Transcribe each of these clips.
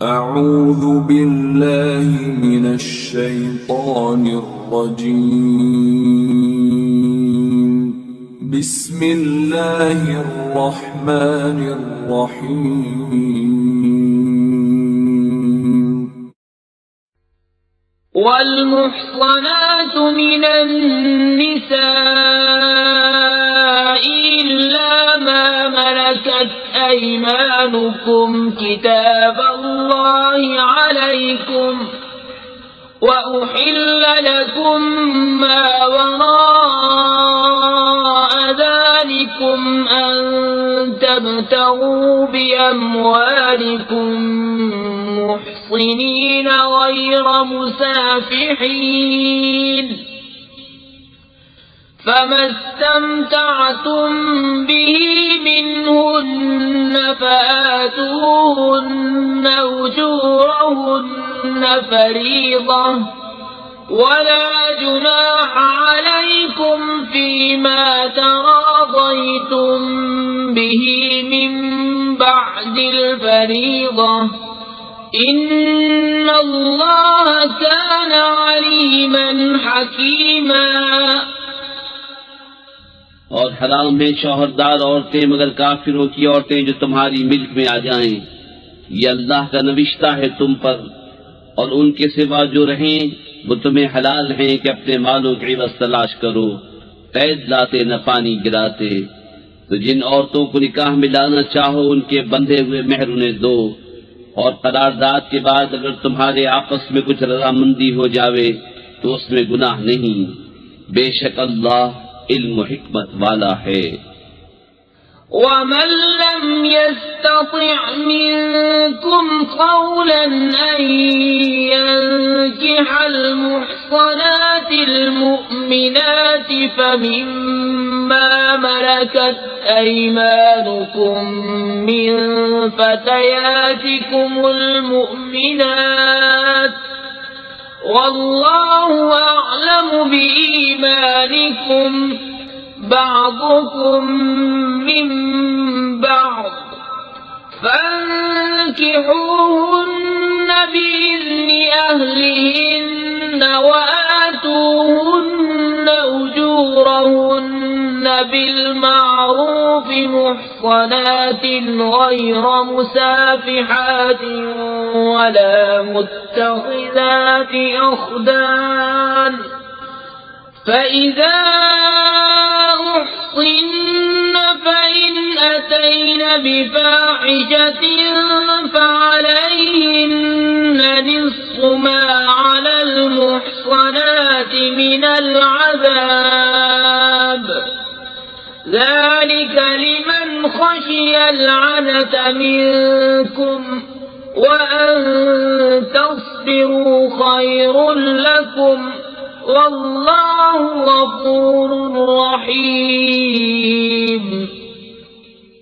أعوذ بالله من الشيطان الرجيم بسم الله الرحمن الرحيم والمحصنات من النساء إلا ما ملكت أيمانكم كتاب الله عليكم وأحل لكم ما وراء ذلكم أن تبتغوا بأموالكم محصنين غير مسافحين فما استمتعتم به منهن فآتوهن أجورهن فريضة ولا جناح عليكم فيما تراضيتم به من بعد الفريضة إن الله كان عليما حكيما। और हराम में शौहरदार औरतें मगर काफिरों की औरतें जो तुम्हारी मिल्क में आ जाएं, ये अल्लाह का नविश्ता है तुम पर। और उनके सिवा जो रहें वो तुम्हें हलाल हैं कि अपने मालों की इवज़ तलाश करो, कैद लाते न पानी गिराते। तो जिन औरतों को निकाह में लाना चाहो उनके बंधे हुए मेहर उन्हें दो, और करारदाद के बाद अगर तुम्हारे आपस में कुछ रजामंदी हो जावे तो उसमें गुनाह नहीं। बेशक अल्लाह इल्म हिकमत वाला है। ومن لم يستطع منكم قولا أن ينكح المحصنات المؤمنات فمما ملكت أيمانكم من فتياتكم المؤمنات والله أعلم بإيمانكم بعضكم من بعض فانكحوهن بإذن أهلهن وآتوهن أجورهن بالمعروف محصنات غير مسافحات ولا متخذات أخدان فإذا أحصن فإن أتين بفاحشة فعليهن نصف ما على المحصنات من العذاب ذلك لمن خشي العنة منكم وأن تصبروا خير لكم والله गफूर रहीम।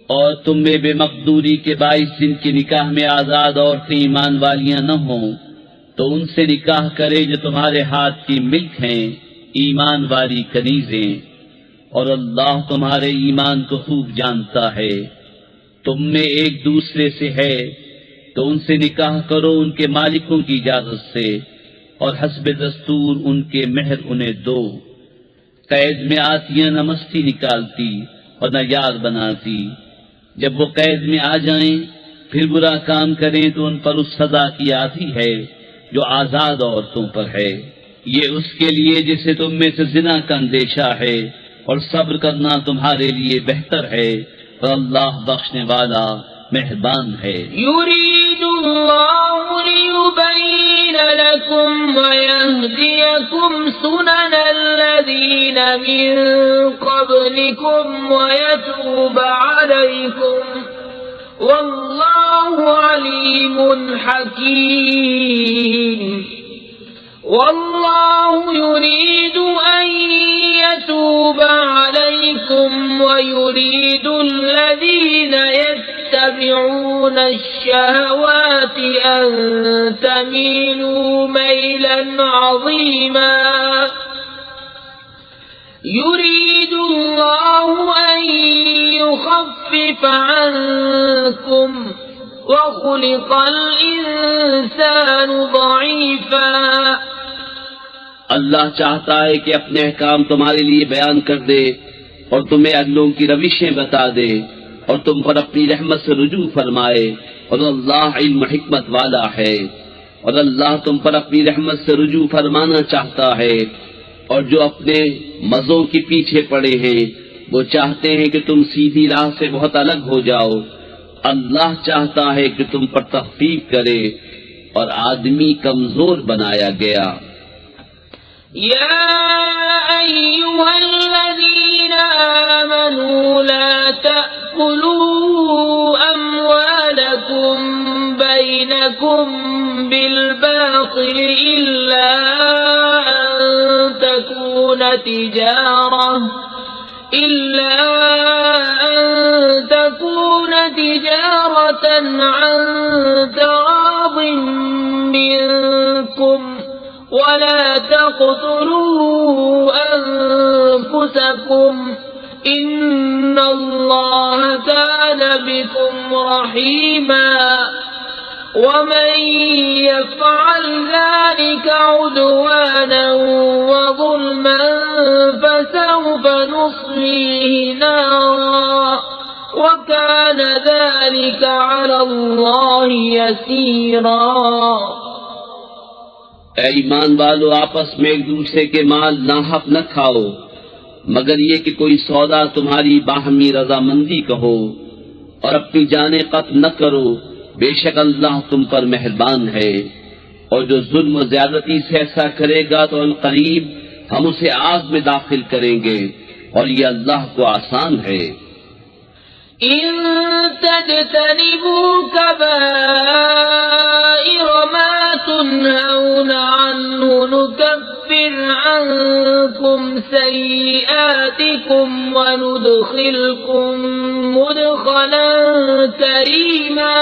और तुम में बेमकदूरी के बाइस जिनके निकाह में आजाद औरतें ईमान वालियां न हों तो उनसे निकाह करे जो तुम्हारे हाथ की मिल्क हैं, ईमान वाली कनीजें। और अल्लाह तुम्हारे ईमान को खूब जानता है। तुम में एक दूसरे से है तो उनसे निकाह करो उनके मालिकों की इजाजत से, और हस्बे दस्तूर उनके मेहर उन्हें दो। कैद में आतियां न मस्ती निकालती और न यार बनाती। जब वो कैद में आ जाएं फिर बुरा काम करें तो उन पर उस सजा की आती है जो आजाद औरतों पर है। ये उसके लिए जिसे तुम में से जिना का अंदेशा है, और सब्र करना तुम्हारे लिए बेहतर है, और अल्लाह बख्शने वाला मेहरबान है। युरीदुल्लाहु लियुबय्यिन लकुम व यहदियकुम सुननल्लज़ीना मिन क़ब्लिकुम व यतूब अलैकुम वल्लाहु अलीमुन हकीम। والله يريد أن يتوب عليكم ويريد الذين يتبعون الشهوات أن تميلوا ميلا عظيما يريد الله أن يخفف عنكم وخلق الإنسان ضعيفا अल्लाह चाहता है कि अपने अहकाम तुम्हारे लिए बयान कर दे और तुम्हें अगलों की रविशें बता दे और तुम पर अपनी रहमत से रुजू फरमाए और अल्लाह इल्म हिकमत वाला है। और अल्लाह तुम पर अपनी रहमत से रुजू फरमाना चाहता है और जो अपने मजों के पीछे पड़े हैं वो चाहते हैं कि तुम सीधी राह से बहुत अलग हो जाओ। अल्लाह चाहता है कि तुम पर तख्फीफ करे और आदमी कमजोर बनाया गया। या अय्युहल्लज़ीना आमनू ला तअकुलू अम्वालकुम बैनकुम बिलबातिल इल्ला अन तकून तिजारतन अन तराद मिनकुम ولا تقتلوا أنفسكم إن الله كان بكم رحيما ومن يفعل ذلك عدوانا وظلما فسوف نصليه نارا وكان ذلك على الله يسيرا। ऐ ईमान वालो, आपस में एक दूसरे के माल नाहक न खाओ मगर ये कि कोई सौदा तुम्हारी बाहमी रजामंदी कहो और अपनी जाने कत्ल न करो, बेशक अल्लाह तुम पर मेहरबान है। और जो जुल्म और ज्यादती से ऐसा करेगा तो अनकरीब हम उसे आग में दाखिल करेंगे और ये अल्लाह को आसान है। इन तजतनिबू कबाइर मा तुनहौन अन्हु नुकफ्फिर अन्कुम सय्यिआतिकुम व नुदखिलकुम मुदखलन करीमा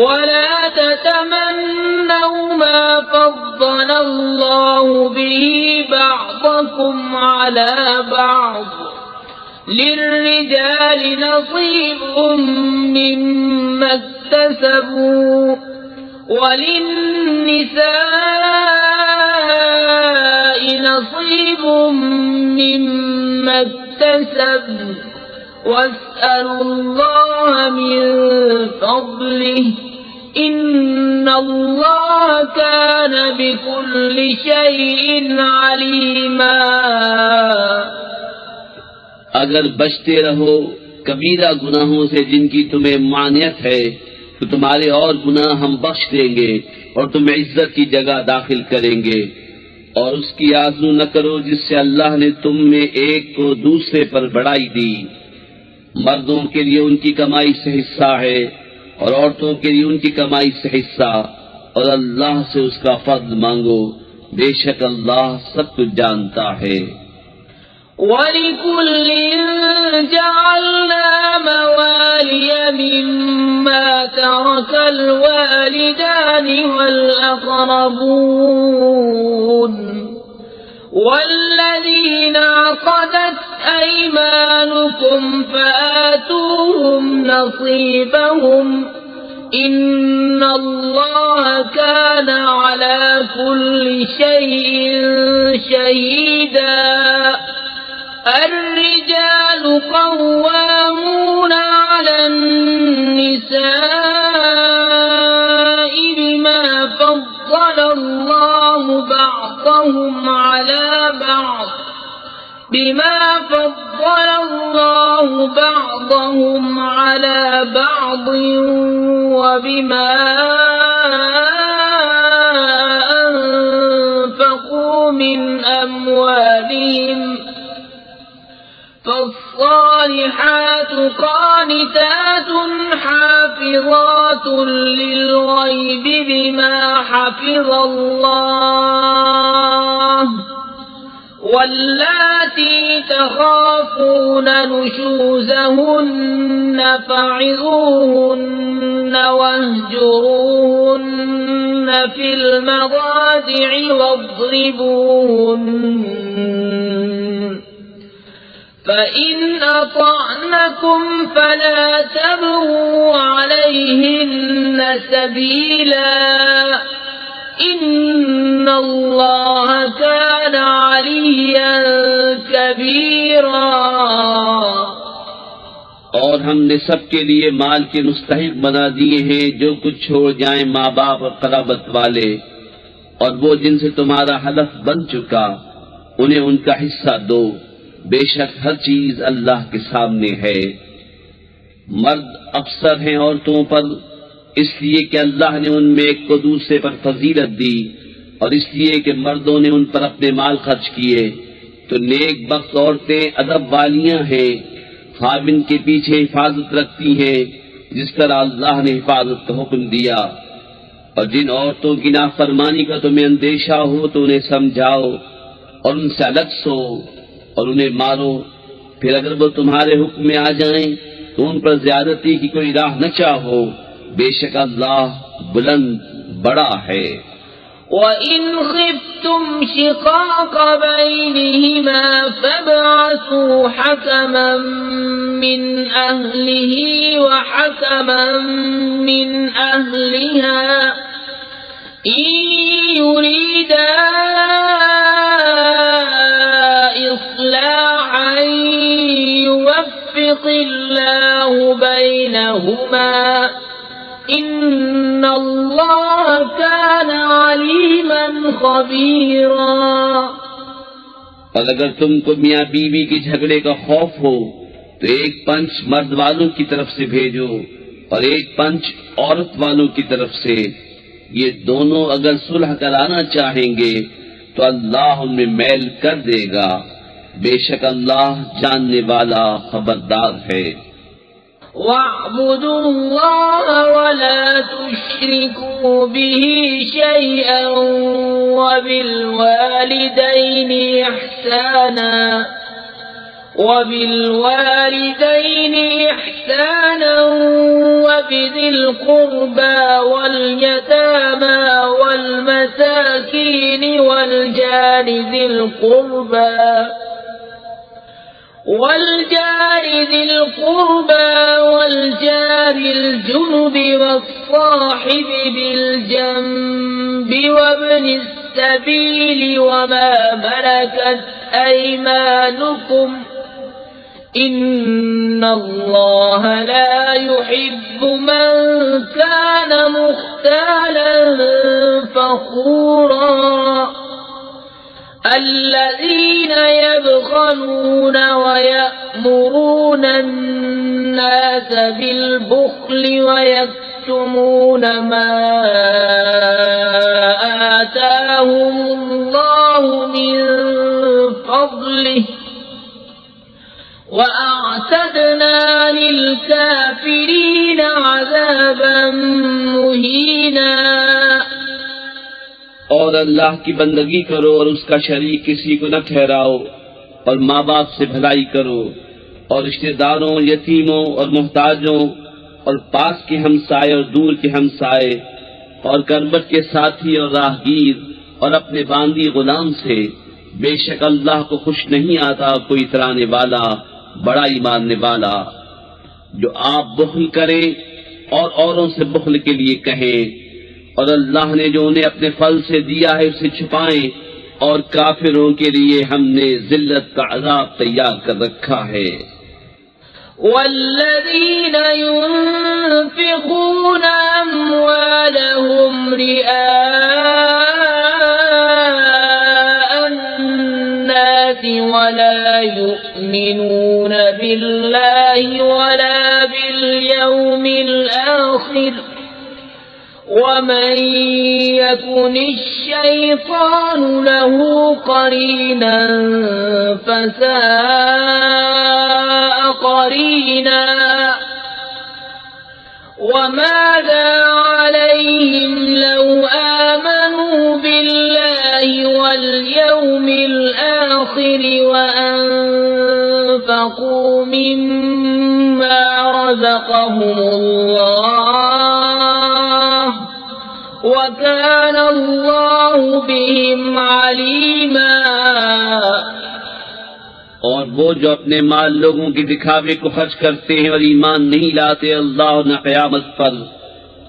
वला ततमन्नौ मा फद्दल अल्लाहु बिही बअदकुम अला बअद लिर्रिजाल नसीब मिम्मा इक्तसबू वलिन्निसाइ नसीब मिम्मा इक्तसब्न वस्अलुल्लाह मिन फद्लिहि इन्नल्लाह कान बिकुल्लि शैइन अलीमा। अगर बचते रहो कबीरा गुनाहों से जिनकी तुम्हें मानियत है तो तुम्हारे और गुनाह हम बख्श देंगे और तुम्हें इज्जत की जगह दाखिल करेंगे। और उसकी आज़ू न करो जिससे अल्लाह ने तुम में एक को दूसरे पर बढ़ाई दी। मर्दों के लिए उनकी कमाई से हिस्सा है और औरतों के लिए उनकी कमाई से हिस्सा, और अल्लाह से उसका फضل मांगो, बेशक अल्लाह सब कुछ जानता है। वलिकुल्लिन जअलना मवालिय मिम्मा तरकल वालिदानि वल अक़रबून वल्लज़ीना अक़दत अयमानुकुम फ़आतूहुम नसीबहुम इन्नल्लाह कान अला कुल्लि शैइन शहीदा। الرجال قوامون على النساء بما فضل الله بعضهم على بعض وبما أنفقوا من أموالهم فالصالحات قانتات حافظات للغيب بما حفظ الله واللاتي تخافون نشوزهن فعظوهن واهجروهن في المضاجع واضربوهن فإن أطعنكم فلا تبغوا عليهن سبيلا إن الله كان عليا كبيرا। और हमने सबके लिए माल के मुस्तहिक बना दिए हैं जो कुछ छोड़ जाएं माँ बाप और कराबत वाले, और वो जिनसे तुम्हारा हलफ बन चुका उन्हें उनका हिस्सा दो। बेशक हर चीज अल्लाह के सामने है। मर्द अफसर हैं औरतों पर इसलिए कि अल्लाह ने उनमें एक को दूसरे पर फजीलत दी, और इसलिए कि मर्दों ने उन पर अपने माल खर्च किए। तो नेक बख्त औरतें अदब वालियां हैं, खाविन के पीछे हिफाजत रखती हैं जिस तरह अल्लाह ने हिफाजत का हुक्म दिया। और जिन औरतों की नाफरमानी का तुम्हें अंदेशा हो तो उन्हें समझाओ और उनसे अलग सो और उन्हें मारो। फिर अगर वो तुम्हारे हुक्म में आ जाएं तो उन पर ज्यादती की कोई राह न चाहो। बेशक अल्लाह बुलंद बड़ा है। وَإِنْ خِفْتُمْ شِقَاقَ بَيْنِهِمَا فَابْعَثُوا حَكَمًا مِّنْ أَهْلِهِ وَحَكَمًا مِّنْ أَهْلِهَا إِنْ يُرِيدَا إِصْلَاحًا يُوَفِّقِ اللَّهُ بَيْنَهُمَا إِنَّ اللَّهَ كَانَ عَلِيمًا خَبِيرًا। और अगर तुमको मियाँ बीवी के झगड़े का खौफ हो तो एक पंच मर्द वालों की तरफ से भेजो और एक पंच औरत वालों की तरफ से। ये दोनों अगर सुलह कराना चाहेंगे तो अल्लाह उनमें मैल कर देगा। बेशक अल्लाह जानने वाला खबरदार है। وَاعْبُدُوا اللَّهَ وَلَا تُشْرِكُوا بِهِ شَيْئًا وَبِالْوَالِدَيْنِ إِحْسَانًا وَبِذِي الْقُرْبَى وَالْيَتَامَى وَالْمَسَاكِينِ وَالْجَارِ ذِي الْقُرْبَى وَالْجَارِ الْجُنُبِ وَالصَّاحِبِ بِالْجَنبِ وَابْنِ السَّبِيلِ وَمَا مَلَكَتْ أَيْمَانُكُمْ إِنَّ اللَّهَ لَا يُحِبُّ مَنْ كَانَ مُخْتَالًا فَخُورًا الذين يبخلون ويأمرون الناس بالبخل ويكتمون ما آتاهم الله من فضله وأعتدنا للكافرين عذابا مهينا। और अल्लाह की बंदगी करो और उसका शरीक किसी को न ठहराओ, और माँ बाप से भलाई करो और रिश्तेदारों, यतीमों और मोहताजों और पास के हमसाए और दूर के हमसाए और करबत के साथी और राहगीर और अपने बांदी गुलाम से। बेशक अल्लाह को खुश नहीं आता कोई इतराने वाला बड़ाई मानने वाला। जो आप बुख्ल करें और औरों से बुख्ल के लिए कहें, और अल्लाह ने जो उन्हें अपने फल से दिया है उसे छुपाएं, और काफिरों के लिए हमने जिल्लत का अजाब तैयार कर रखा है। वल्लज़ीन युनफ़िक़ून अम्वालहुम रिआअन-नासि वला युमिनून बिल्लाहि वला बिल-यौमिल आखिर ومن يكن الشيطان له قرينا فساء قرينا وماذا عليهم لو آمنوا بالله واليوم الآخر وأنفقوا مما رزقهم الله وكان الله بهم عليما। और वो जो अपने माल लोगों के दिखावे को खर्च करते हैं और ईमान नहीं लाते अल्लाह और न क़यामत पर,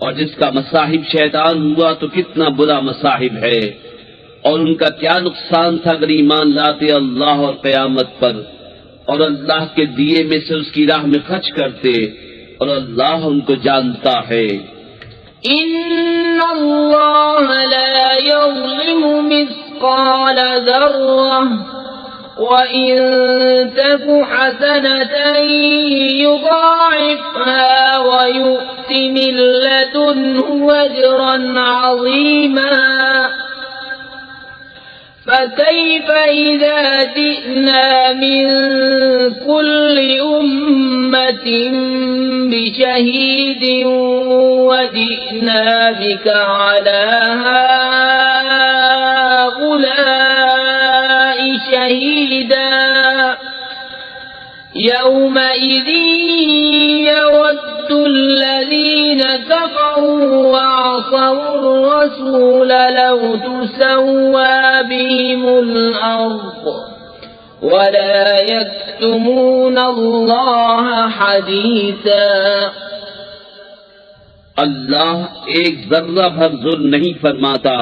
और जिसका मसाहिब शैतान हुआ तो कितना बुरा मसाहिब है। और उनका क्या नुकसान था अगर ईमान लाते अल्लाह और क़यामत पर और अल्लाह के दिए में से उसकी राह में खर्च करते, और अल्लाह उनको जानता है। इन्नल्लाह ला यज़लिमु मिस्क़ाल ज़र्रह व इन तकु हसनतन युज़ाइफ़हा व यु'ति मिन लदुन्हु अजरन अज़ीमा فكيف إذا جئنا من كل أمة بشهيد وجئنا بك على هؤلاء شهيدا يومئذ يود الذين كفروا وعصوا الرسول لو تسوى بهم الأرض ولا يكتمون الله حديثا। अल्लाह एक जर्रा भर जुल्म नहीं फरमाता,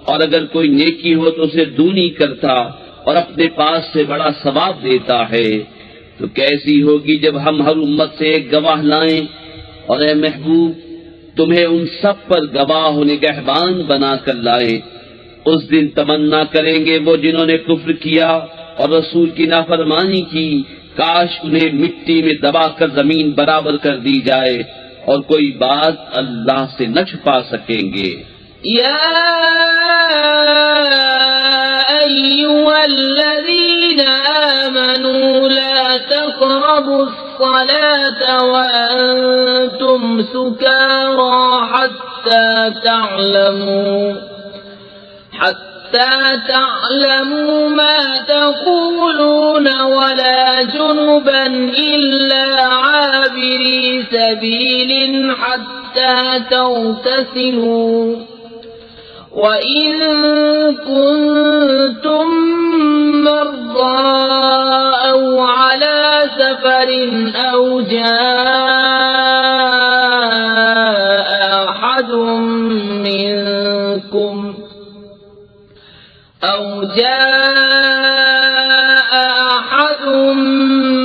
और अगर कोई नेकी हो तो उसे दूनी करता और अपने पास से बड़ा सवाब देता है। तो कैसी होगी जब हम हर उम्मत से एक गवाह लाएं, और ए महबूब तुम्हें उन सब पर गवाह और निगहबान बना कर लाएं। उस दिन तमन्ना करेंगे वो जिन्होंने कुफ्र किया और रसूल की नाफरमानी की, काश उन्हें मिट्टी में दबाकर जमीन बराबर कर दी जाए और कोई बात अल्लाह से न छुपा सकेंगे। या अय्युहल्लज़ीना आमनू ला तक़रबुस्सलात व अंतुम सुकारा हत्ता تعلموا ما تقولون ولا جنبا إلا عابري سبيل حتى تغتسلوا وإن كنتم مرضى أو على سفر أو جاء أحد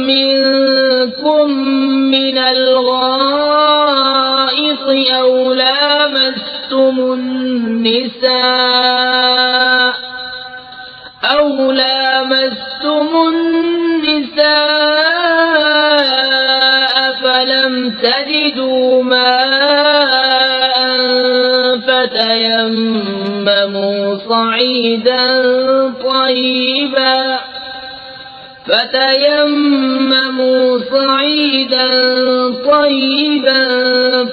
منكم من الغائط أو لامستم النساء فلم تجدوا ماء فتيمموا صعيدا طيبا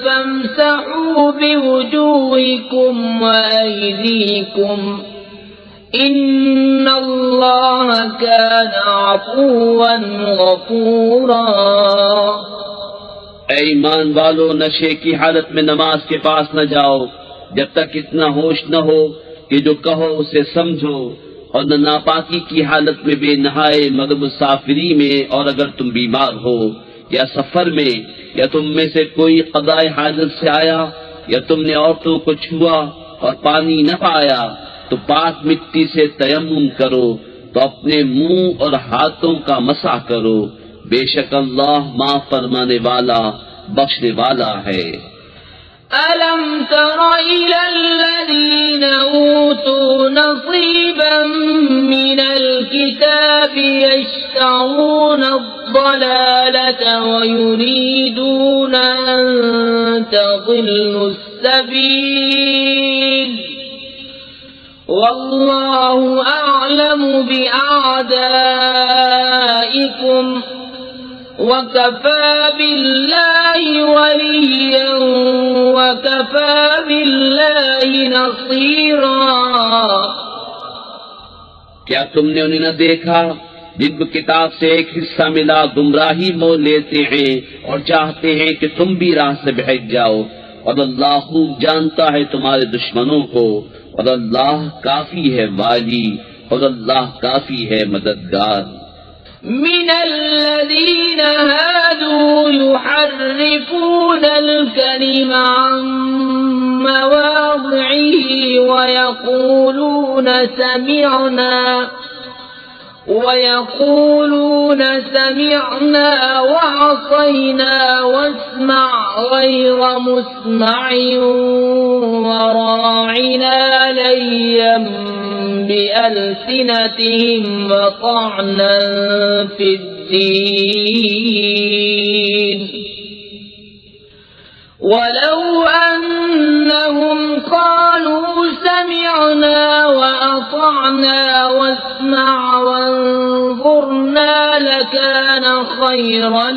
فامسحوا بوجوهكم وأيديكم إن الله كان عفوا غفورا। ऐ ईमान वालो, नशे की हालत में नमाज के पास न जाओ जब तक इतना होश न हो कि जो कहो उसे समझो, और न नापाकी की हालत में बेनहाए मगर मुसाफिरी में, और अगर तुम बीमार हो या सफर में, या तुम में से कोई क़ज़ाए हाजत से आया, या तुमने औरतों को छुआ और पानी न पाया, तो पाक मिट्टी से तयम्मुम करो, तो अपने मुंह और हाथों का मसा करो। बेशक अल्लाह माफ फरमाने वाला बख्शने वाला है। ألم تر إلى الذين أوتوا نصيبا من الكتاب يشترون الضلالة ويريدون أن تضلوا السبيل والله أعلم بأعدائكم وكفى بالله وليا وكفى بالله نصيرا। क्या तुमने उन्हें न देखा जिनको किताब से एक हिस्सा मिला गुमराही मोल लेते हैं और चाहते हैं कि तुम भी राह से बहक जाओ, और अल्लाह खूब जानता है तुम्हारे दुश्मनों को, और अल्लाह काफी है वाली, और अल्लाह काफी है मददगार। من الذين هادوا يحرفون الكلم عن مواضعه ويقولون سمعنا وعصينا واسمع غير مسمع وراعنا ليا بألسنتهم وطعنا في الدين ولو أنهم قالوا سمعنا وأطعنا واسمع وانظرنا لكان خيرا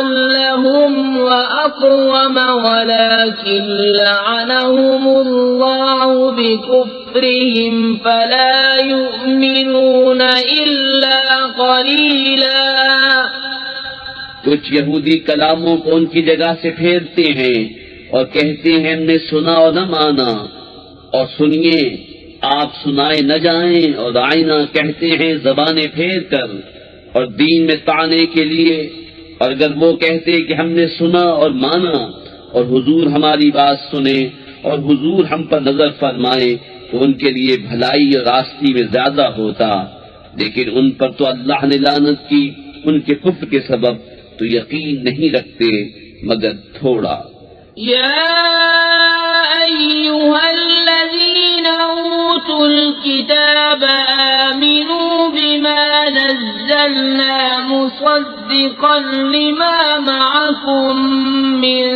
لهم وأقوم ولكن لعنهم الله بكفرهم فلا يؤمنون إلا قليلا। कुछ यहूदी कलामों को उनकी जगह से फेरते हैं और कहते हैं हमने सुना और न माना, और सुनिए आप सुनाए न जाएं, और आईना कहते हैं जबानें फेर कर और दीन में ताने के लिए। और अगर वो कहते कि हमने सुना और माना और हुजूर हमारी बात सुने और हुजूर हम पर नजर फरमाए तो उनके लिए भलाई और रास्ती में ज्यादा होता, लेकिन उन पर तो अल्लाह ने लानत की उनके कुफ्र के सबब, तो यकीन नहीं रखते मगर थोड़ा। या अय्युहल्लज़ीना ऊतुल किताब आमिनू बिमा नज़्ज़लना मुसद्दिक़न लिमा मअकुम मिन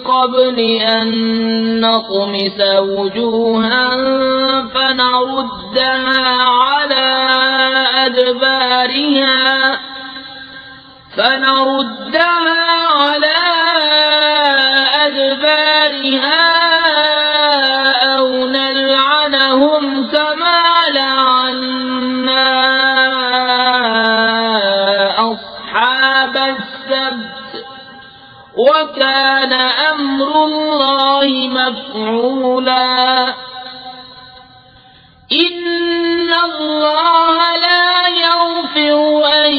क़ब्लि अन नत्मिस वुजूहन फनरुद्दहा على أدبارها أو نلعنهم كما لعنا أصحاب السبت وكان أمر الله مفعولا। إن الله لا يغفر أن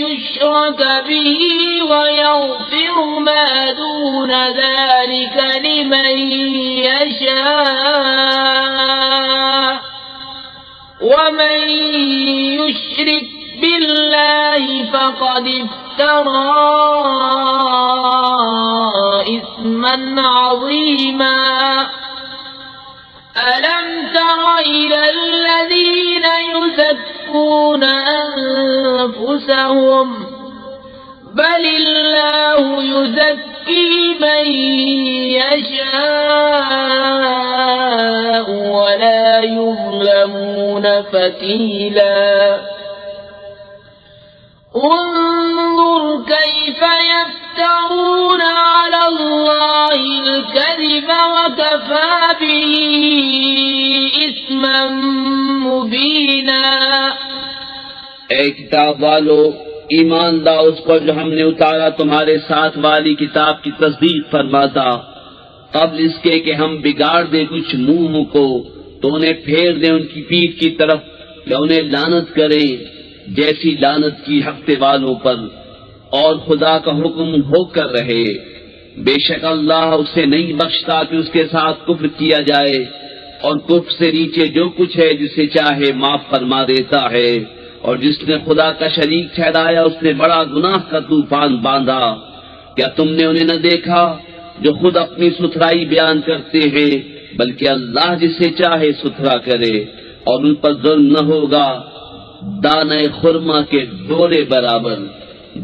يشرك به ويغفر ما دون ذلك لمن يشاء ومن يشرك بالله فقد افترى إثما عظيما। ألم تر إلى الذين يزكون أنفسهم بل الله يزكي من يشاء ولا يظلمون فتيلا। انظر كيف يفترون على الله الكذب وكفى به إثما مبينا। ए किताब वालो, ईमान लाओ उस पर जो हमने उतारा तुम्हारे साथ वाली किताब की तस्दीक फरमाता, कब्ल इसके कि हम बिगाड़ दें कुछ मुंह को तो उन्हें फेर दें उनकी पीठ की तरफ या उन्हें लानत करें जैसी लानत की हफ्ते वालों पर, और खुदा का हुक्म होकर रहे। बेशक अल्लाह उसे नहीं बख्शता कि उसके साथ कुफ्र किया जाए, और कुफ्र से नीचे जो कुछ है जिसे चाहे माफ फरमा देता है, और जिसने खुदा का शरीक ठहराया उसने बड़ा गुनाह का तूफान बांधा। क्या तुमने उन्हें न देखा जो खुद अपनी सुथराई बयान करते हैं, बल्कि अल्लाह जिसे चाहे सुथरा करे, और उन पर जुल्म न होगा दाने खुरमा के डोरे बराबर।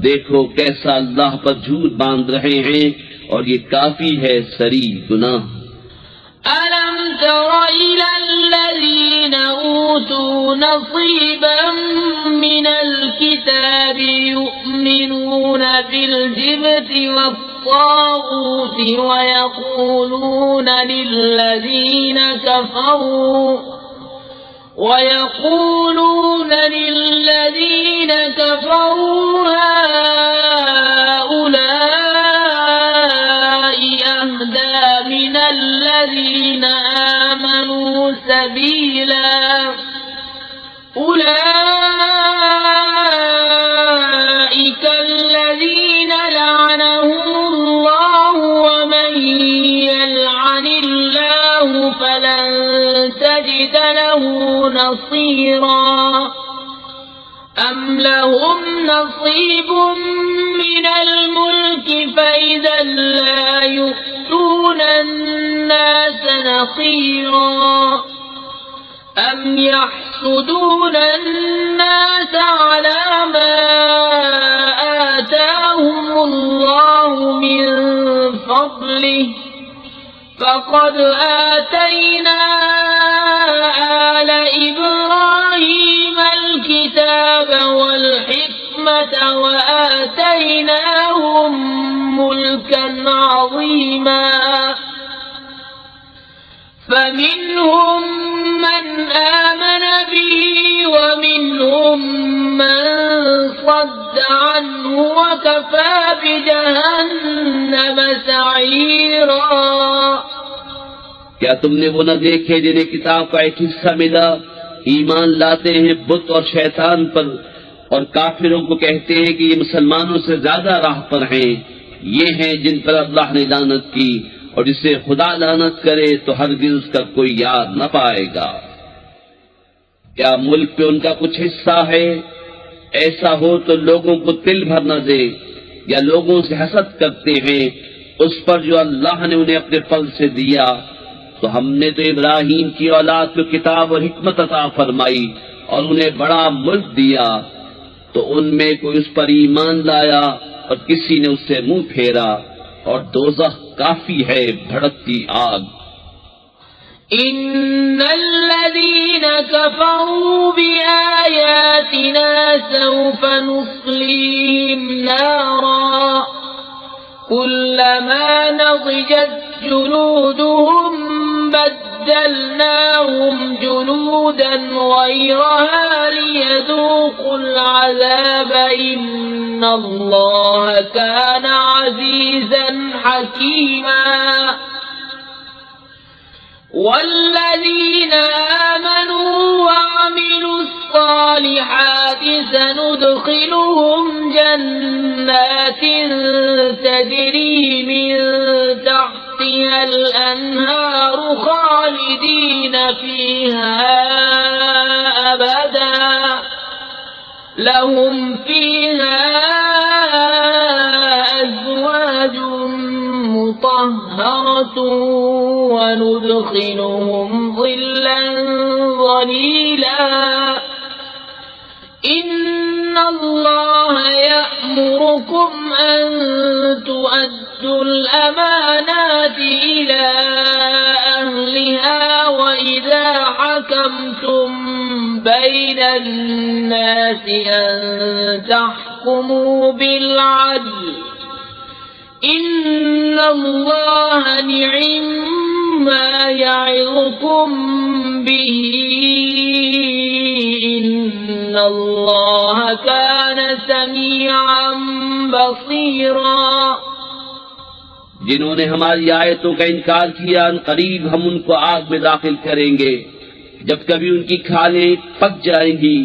देखो कैसा अल्लाह पर झूठ बांध रहे हैं, और ये काफी है सरी गुनाह। ألم تر إلى الذين أوتوا نصيبا من الكتاب يؤمنون بالجبت والطاغوت ويقولون للذين كفروا هؤلاء أهدى من الذين آمنوا نصيرا أم لهم نصيب من الملك فإذا لا يؤتون الناس نصيرا أم يحسدون الناس على ما آتاهم الله من فضله فقد آتينا آل إبراهيم الكتاب والحكمة وآتيناهم ملكا عظيما فمنهم من آمن به ومنهم من صد عنه وكفى بجهنم سعيرا क्या तुमने वो न देखे जिन्हें किताब का एक हिस्सा मिला, ईमान लाते हैं बुत और शैतान पर और काफिरों को कहते हैं कि ये मुसलमानों से ज्यादा राह पर हैं। ये हैं जिन पर अल्लाह ने लानत की, और जिसे खुदा लानत करे तो हरगिज़ उसका कोई याद न पाएगा। क्या मुल्क पे उनका कुछ हिस्सा है? ऐसा हो तो लोगों को तिल भर न दे, या लोगों से हसद करते हैं उस पर जो अल्लाह ने उन्हें अपने फल से दिया। तो हमने तो इब्राहीम की औलाद को किताब और हिकमत अता फरमाई और उन्हें बड़ा मुल्क दिया, तो उनमें कोई उस पर ईमान लाया और किसी ने उससे मुंह फेरा, और दोज़ख काफी है भड़कती आग। इन्नल्लज़ीन कफ़रू बिआयातिना सौफ नुस्लीहिम नारा कुल्लमा नज़िजत जुलूदुहुम बद्दलनाहुम जुलूदन गयरहा लियज़ूक़ुल अज़ाब इन्नल्लाह कान अज़ीज़न हकीमा वल्लज़ीन आमनू वअमिलू الصالحات سندخلهم جنات تجري من تحتها الأنهار خالدين فيها أبدا لهم فيها أزواج مطهرة وندخلهم ظلا ظليلا إن الله يأمركم أن تؤدوا الأمانات إلى أهلها وإذا حكمتم بين الناس أن تحكموا بالعدل إن الله نعم ما يعظكم به إن الله كان سميعا بصيرا। जिन्होंने हमारी आयतों का इनकार किया, करीब हम उनको आग में दाखिल करेंगे। जब कभी उनकी खालें पक जाएंगी,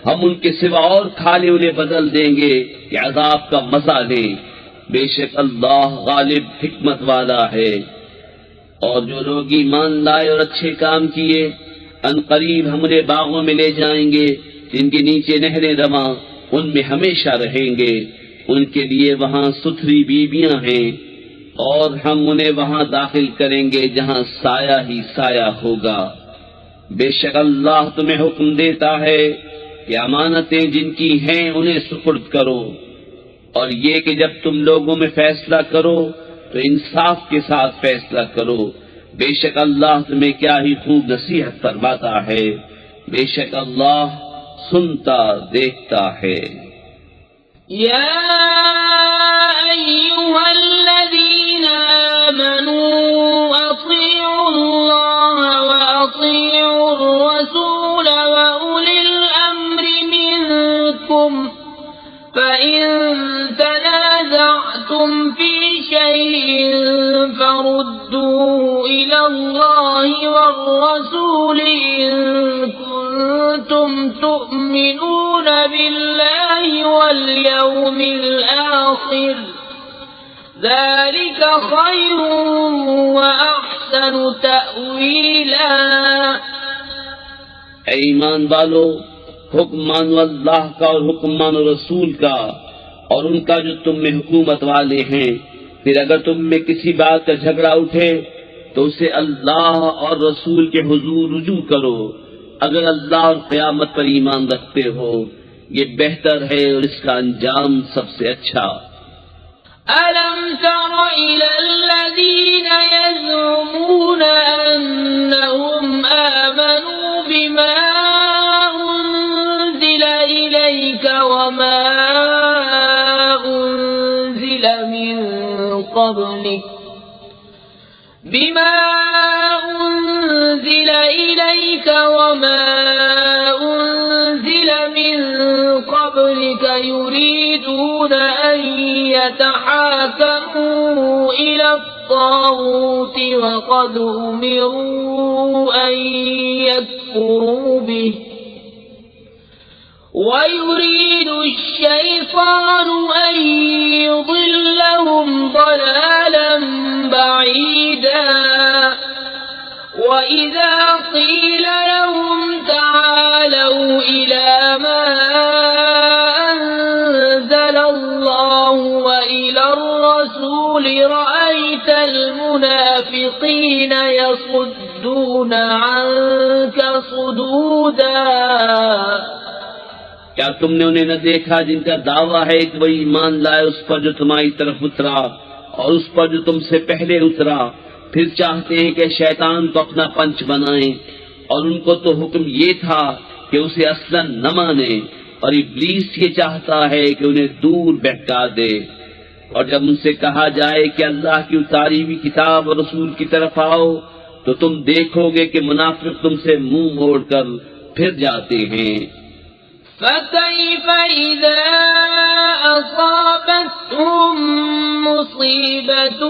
हम उनके सिवा और खालें उन्हें बदल देंगे कि अजाब का मजा लें। बेशक अल्लाह गालिब हिकमत वाला है। और जो लोग ईमान लाए और अच्छे काम किए, अनकरीब हम उन्हें बागों में ले जाएंगे जिनके नीचे नहरें रवां, उनमें हमेशा रहेंगे। उनके लिए वहां सुथरी बीबियां हैं, और हम उन्हें वहां दाखिल करेंगे जहां साया ही साया होगा। बेशक अल्लाह तुम्हें हुक्म देता है कि अमानतें जिनकी हैं उन्हें सुपुर्द करो, और ये कि जब तुम लोगों में फैसला करो तो इंसाफ के साथ फैसला करो। बेशक अल्लाह तुम्हें क्या ही खूब नसीहत फरमाता है। बेशक अल्लाह सुनता देखता है। या अय्युहल्लज़ीना आमनू अतीउल्लाह व अतीउर रसूल व उलिल अम्रि मिनकुम फ़इन तनाज़अतुम फ़ी शैइन फरुद्दूहु इलल्लाहि वर्रसूल इन कुंतुम तु'मिनून बिल्लाहि वल यौमिल आखिर ज़ालिका खैरुन व अहसनु तअवीला। ऐ ईमान वालो, हुक्म मानो अल्लाह का और हुक्म मानो रसूल का और उनका जो तुम में हुकूमत वाले हैं। फिर अगर तुम में किसी बात का झगड़ा उठे तो उसे अल्लाह और रसूल के हुजूर रुजू करो। अगर अल्लाह और क़यामत पर ईमान रखते हो, ये बेहतर है और इसका अंजाम सबसे अच्छा। ألم تر إلى الذين يزعمون أنهم آمنوا بما أنزل إليك وما أنزل من قبلك يريدون أن يتحاكموا إلى الطاغوت وقد أمروا أن يكفروا به ويريد الشيطان أن يضلهم ضلالا بعيدا وإذا قيل لهم تعالوا إلى ما أنزل الله وإلى الرسول رأيت المنافقين يصدون عنك صدودا। क्या तुमने उन्हें न देखा जिनका दावा है कि वही ईमान लाए उस पर जो तुम्हारी तरफ उतरा और उस पर जो तुमसे पहले उतरा, फिर चाहते हैं कि शैतान को अपना पंच बनाएं और उनको तो हुक्म ये था कि उसे असलन न माने और इब्लीस ये चाहता है कि उन्हें दूर बहका दे। और जब उनसे कहा जाए कि अल्लाह की उतारी हुई किताब और रसूल की तरफ आओ तो तुम देखोगे कि मुनाफिक तुमसे मुंह मोड़कर फिर जाते हैं। فكيف إذا أصابتهم مصيبة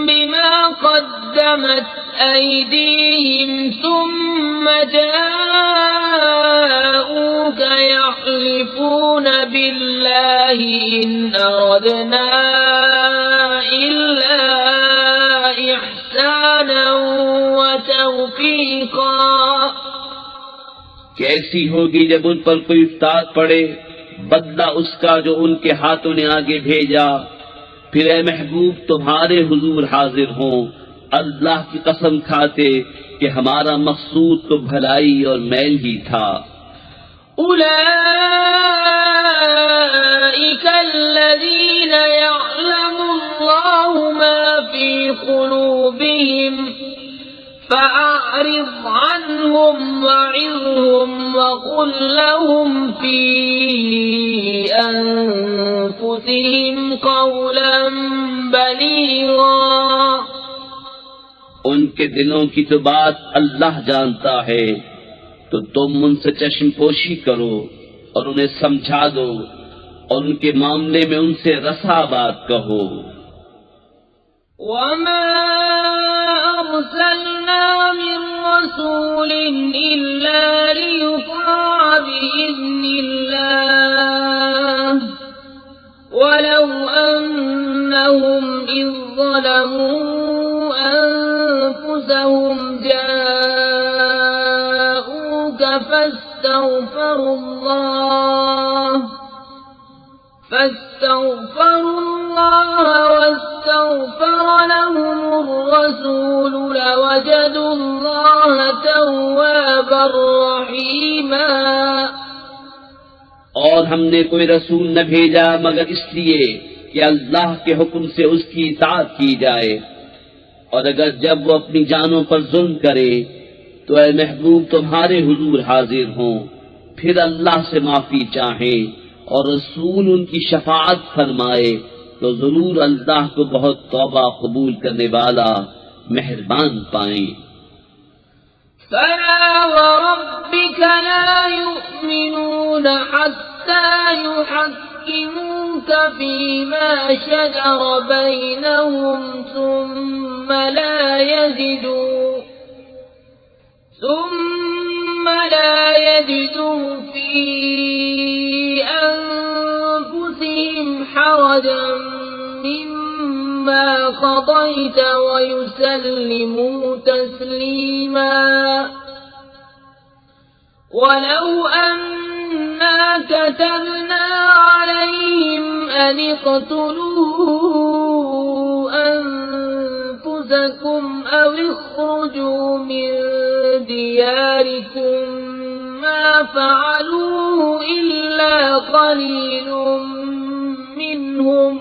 بما قدمت أيديهم ثم جاءوك يحلفون بالله إن أردنا إلا إحسانا وتوفيقا। कैसी होगी जब उन पर कोई इफ्तार पड़े, बदला उसका जो उनके हाथों ने आगे भेजा। फिर ए महबूब तुम्हारे हुजूर हाजिर हों अल्लाह की कसम खाते कि हमारा मकसूद तो भलाई और मैल ही था। उलाइक الذين يعلم الله ما في قلوبهم فأعرض عنهم وعظهم وقل لهم في أنفسهم قولا بليغا। उनके दिलों की तो बात अल्लाह जानता है, तो तुम उनसे चश्मपोशी करो और उन्हें समझा दो और उनके मामले में उनसे रसा बात कहो। وما أرسلنا من رسول إلا ليطاع بإذن الله ولو أنهم إذ ظلموا أنفسهم جاءوك فاستغفروا الله واستغفر لهم الرسول لوجدوا الله توابا رحيما। और हमने कोई रसूल न भेजा मगर इसलिए कि अल्लाह के हुक्म से उसकी इताअत की जाए, और अगर जब वो अपनी जानों पर जुल्म करे तो ऐ महबूब तुम्हारे हुजूर हाजिर हों, फिर अल्लाह से माफी चाहें और रसूल उनकी शफाअत फरमाए तो जरूर अल्लाह को बहुत तौबा कबूल करने वाला मेहरबान पाएं। فلا وربك لا يؤمنون حتى يحكموك فيما شجر بينهم ثم لا يجدوا في أنفسهم حرجا مما قضيت ويسلموا تسليما। ولو أنا كتبنا عليهم أن اقتلوا أنفسكم أو اخرجوا من دياركم ما فعلوه إلا قليل منهم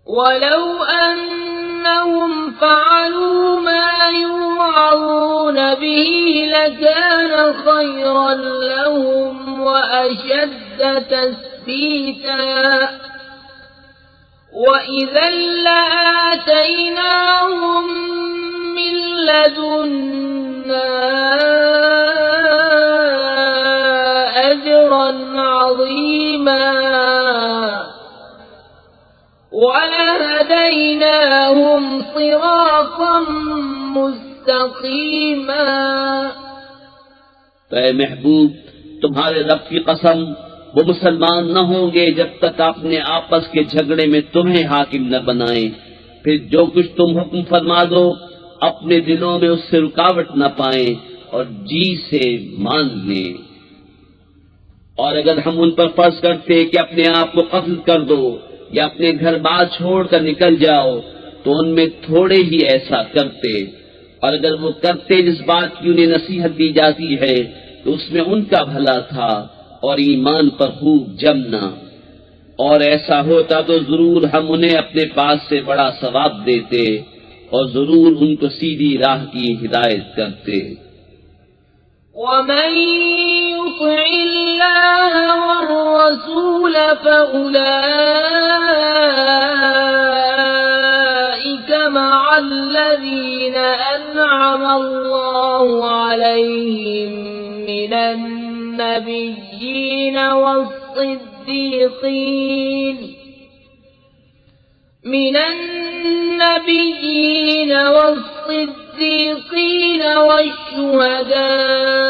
ولو أنهم فعلوا ما يوعظون به لكان خيرا لهم وأشد تثبيتا وإذا لآتيناهم من لدنا أجرا عظيما ولهديناهم صراطا مستقيما। तो ऐ महबूब, तुम्हारे रब की कसम, वो मुसलमान न होंगे जब तक अपने आपस के झगड़े में तुम्हें हाकिम न बनाए। फिर जो कुछ तुम हुक्म फरमा दो अपने दिलों में उससे रुकावट न पाए और जी से मान ले। और अगर हम उन पर फर्ज करते कि अपने आप को कत्ल कर दो या अपने घर बार छोड़कर निकल जाओ तो उनमें थोड़े ही ऐसा करते, और अगर वो करते जिस बात की उन्हें नसीहत दी जाती है तो उसमें उनका भला था और ईमान पर खूब जमना। और ऐसा होता तो जरूर हम उन्हें अपने पास से बड़ा सवाब देते और जरूर उनको सीधी राह की हिदायत करते। ومن يطع الله والرسول فأولئك مع الذين أنعم الله عليهم من النبيين والصديقين والشهداء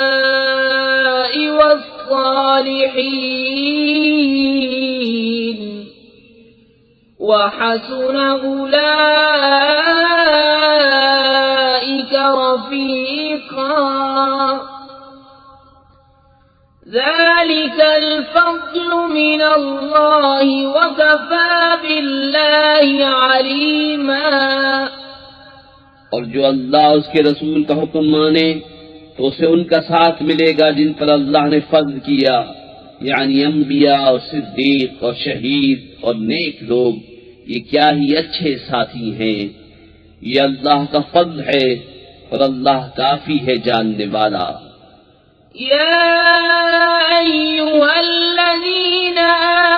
والصالحين وحسن أولئك رفيقا ذلك الفضل من الله وكفى بالله عليما। और जो अल्लाह उसके रसूल का हुक्म माने तो उसे उनका साथ मिलेगा जिन पर अल्लाह ने फर्ज किया, यानी अंबिया और सिद्दीक और शहीद और नेक लोग। ये क्या ही अच्छे साथी हैं। ये अल्लाह का फर्ज है और अल्लाह काफी है जानने वाला। يا أيها الذين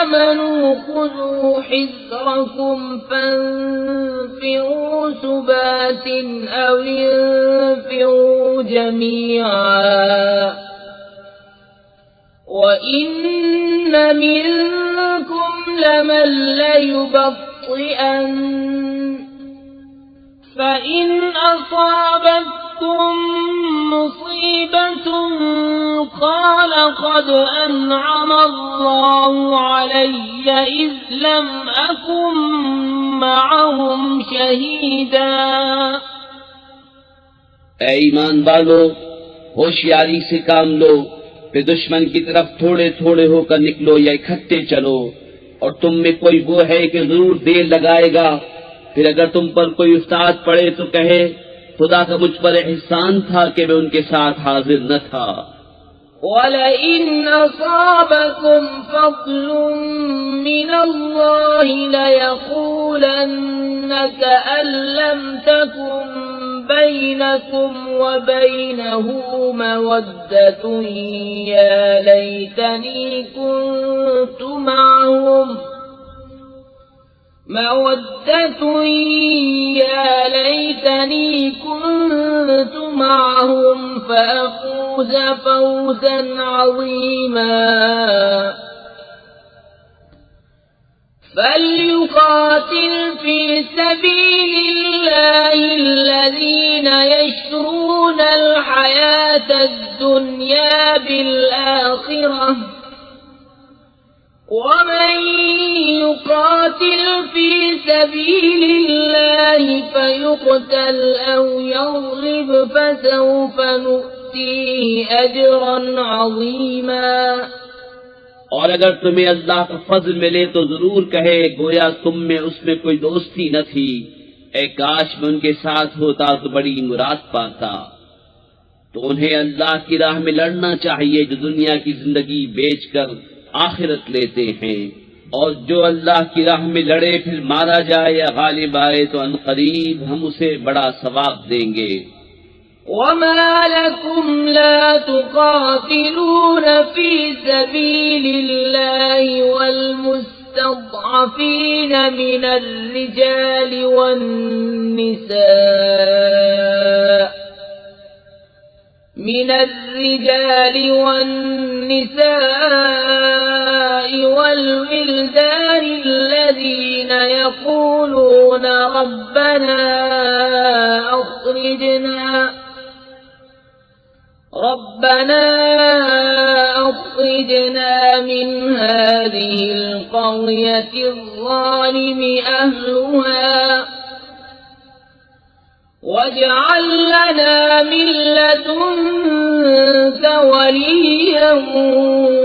آمنوا خذوا حذركم فانفروا ثبات أو انفروا جميعا وإن منكم لمن ليبطئن فإن أصابتكم مصيبة قال قد أنعم الله علي إذ لم أكن معهم شهيدا। ऐ ईमान वालो, होशियारी से काम लो, फिर दुश्मन की तरफ थोड़े थोड़े होकर निकलो या इकट्ठे चलो। और तुम में कोई वो है कि जरूर देर लगाएगा। फिर अगर तुम पर कोई उस्ताद पड़े तो कहे खुदा का मुझ पर एहसान था कि मैं उनके साथ हाजिर न था। وَلَئِنْ أَصَابَكُمْ فَضْلٌ مِّنَ اللَّهِ لَيَقُولَنَّ كَأَن لَّمْ تَكُن بَيْنَكُمْ وَبَيْنَهُ مَوَدَّةٌ يَا لَيْتَنِي كُنتُ مَعَهُمْ فأفوز فوزا عظيما. فليقاتل في سبيل الله الذين يشرون الحياة الدنيا بالآخرة ومن يقاتل في سبيل الله فيقتل أو يغلب فسوف نؤتيه نؤتيه أجرا عظيما और अगर तुम्हें अल्लाह का फजल मिले तो जरूर कहे गोया तुम में उसमें कोई दोस्ती न थी, ए काश में उनके साथ होता तो बड़ी मुराद पाता। तो उन्हें अल्लाह की राह में लड़ना चाहिए जो दुनिया की जिंदगी बेचकर आखिरत लेते हैं, और जो अल्लाह की राह में लड़े फिर मारा जाए या गालिब आए तो अनकरीब हम उसे बड़ा सवाब देंगे। وما لكم لا تقاتلون في سبيل الله والمستضعفين من الرجال والنساء والولدان الذين يقولون ربنا أخرجنا من هذه القرية الظالم أهلها واجعل لنا من لدنك وليا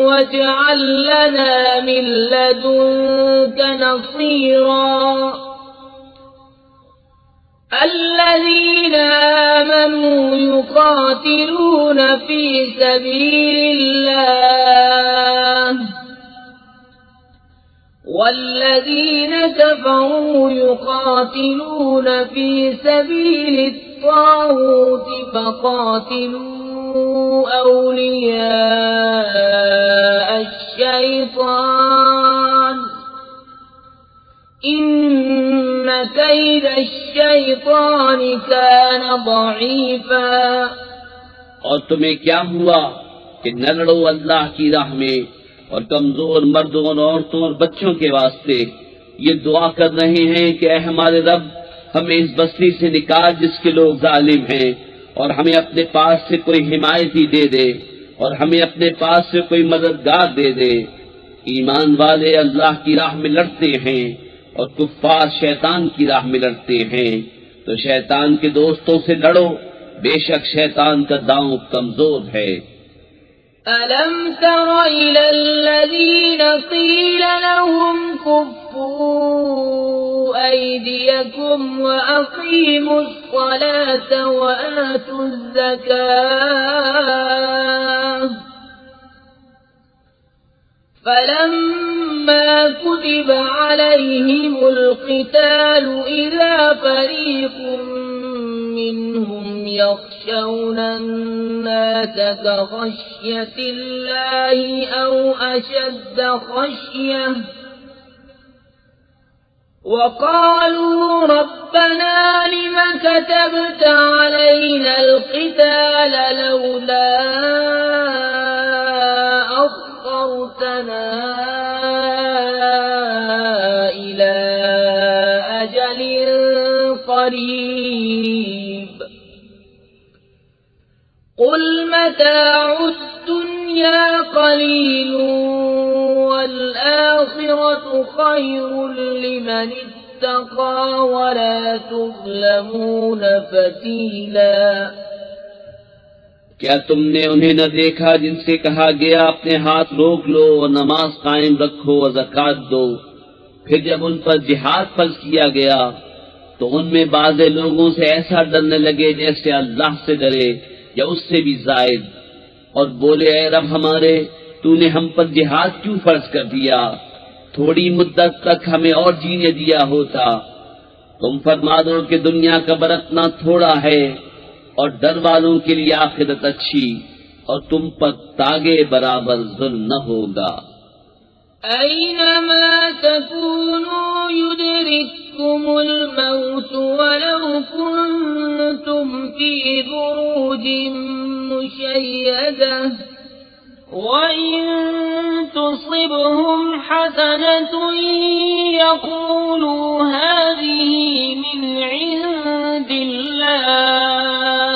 واجعل لنا من لدنك نصيرا الذين آمنوا يقاتلون في سبيل الله والذين كفروا يقاتلون في سبيل الطاغوت فقاتلوا أولياء الشيطان إن كيد الشيطان كان ضعيفا। और तुम्हें क्या हुआ कि न लड़ो अल्लाह की राह में और कमजोर मर्दों और औरतों और बच्चों के वास्ते ये दुआ कर रहे हैं कि ऐ हमारे रब हमें इस बस्ती से निकाल जिसके लोग जालिम हैं, और हमें अपने पास से कोई हिमायती दे दे और हमें अपने पास से कोई मददगार दे दे। ईमान वाले अल्लाह की राह में लड़ते हैं और कुफ्फार शैतान की राह में लड़ते हैं, तो शैतान के दोस्तों से लड़ो, बेशक शैतान का दांव कमजोर है। ألم تر إلى الذين قيل لهم كفوا أيديكم وأقيموا الصلاة وآتوا الزكاة فلما كتب عليهم القتال إذا فريق منهم يخشون الناس كخشية الله أو أشد خشية وقالوا ربنا لم كتبت علينا القتال لولا أخرتنا إلى أجل قريب قل متاع الدنيا قليل والآخرة خير لمن اتقى ولا تظلمون فتيلا। क्या तुमने उन्हें न देखा जिनसे कहा गया अपने हाथ रोक लो और नमाज कायम रखो और ज़कात दो, फिर जब उन पर जिहाद फर्ज किया गया तो उनमें बाज़े लोगों से ऐसा डरने लगे जैसे अल्लाह से डरे या उससे भी जायद, और बोले ऐ रब हमारे तूने हम पर जिहाद क्यों फर्ज कर दिया, थोड़ी मुद्दत तक हमें और जीने दिया होता। तुम फरमा दो कि दुनिया का बरतना थोड़ा है और डर वालों के लिए आखिरत अच्छी, और तुम पर तागे बराबर जुल्म न होगा। أينما تكونوا يدرككم الموت ولو كنتم في بروج مشيدة وإن تصبهم حسنة يقولوا هذه من عند الله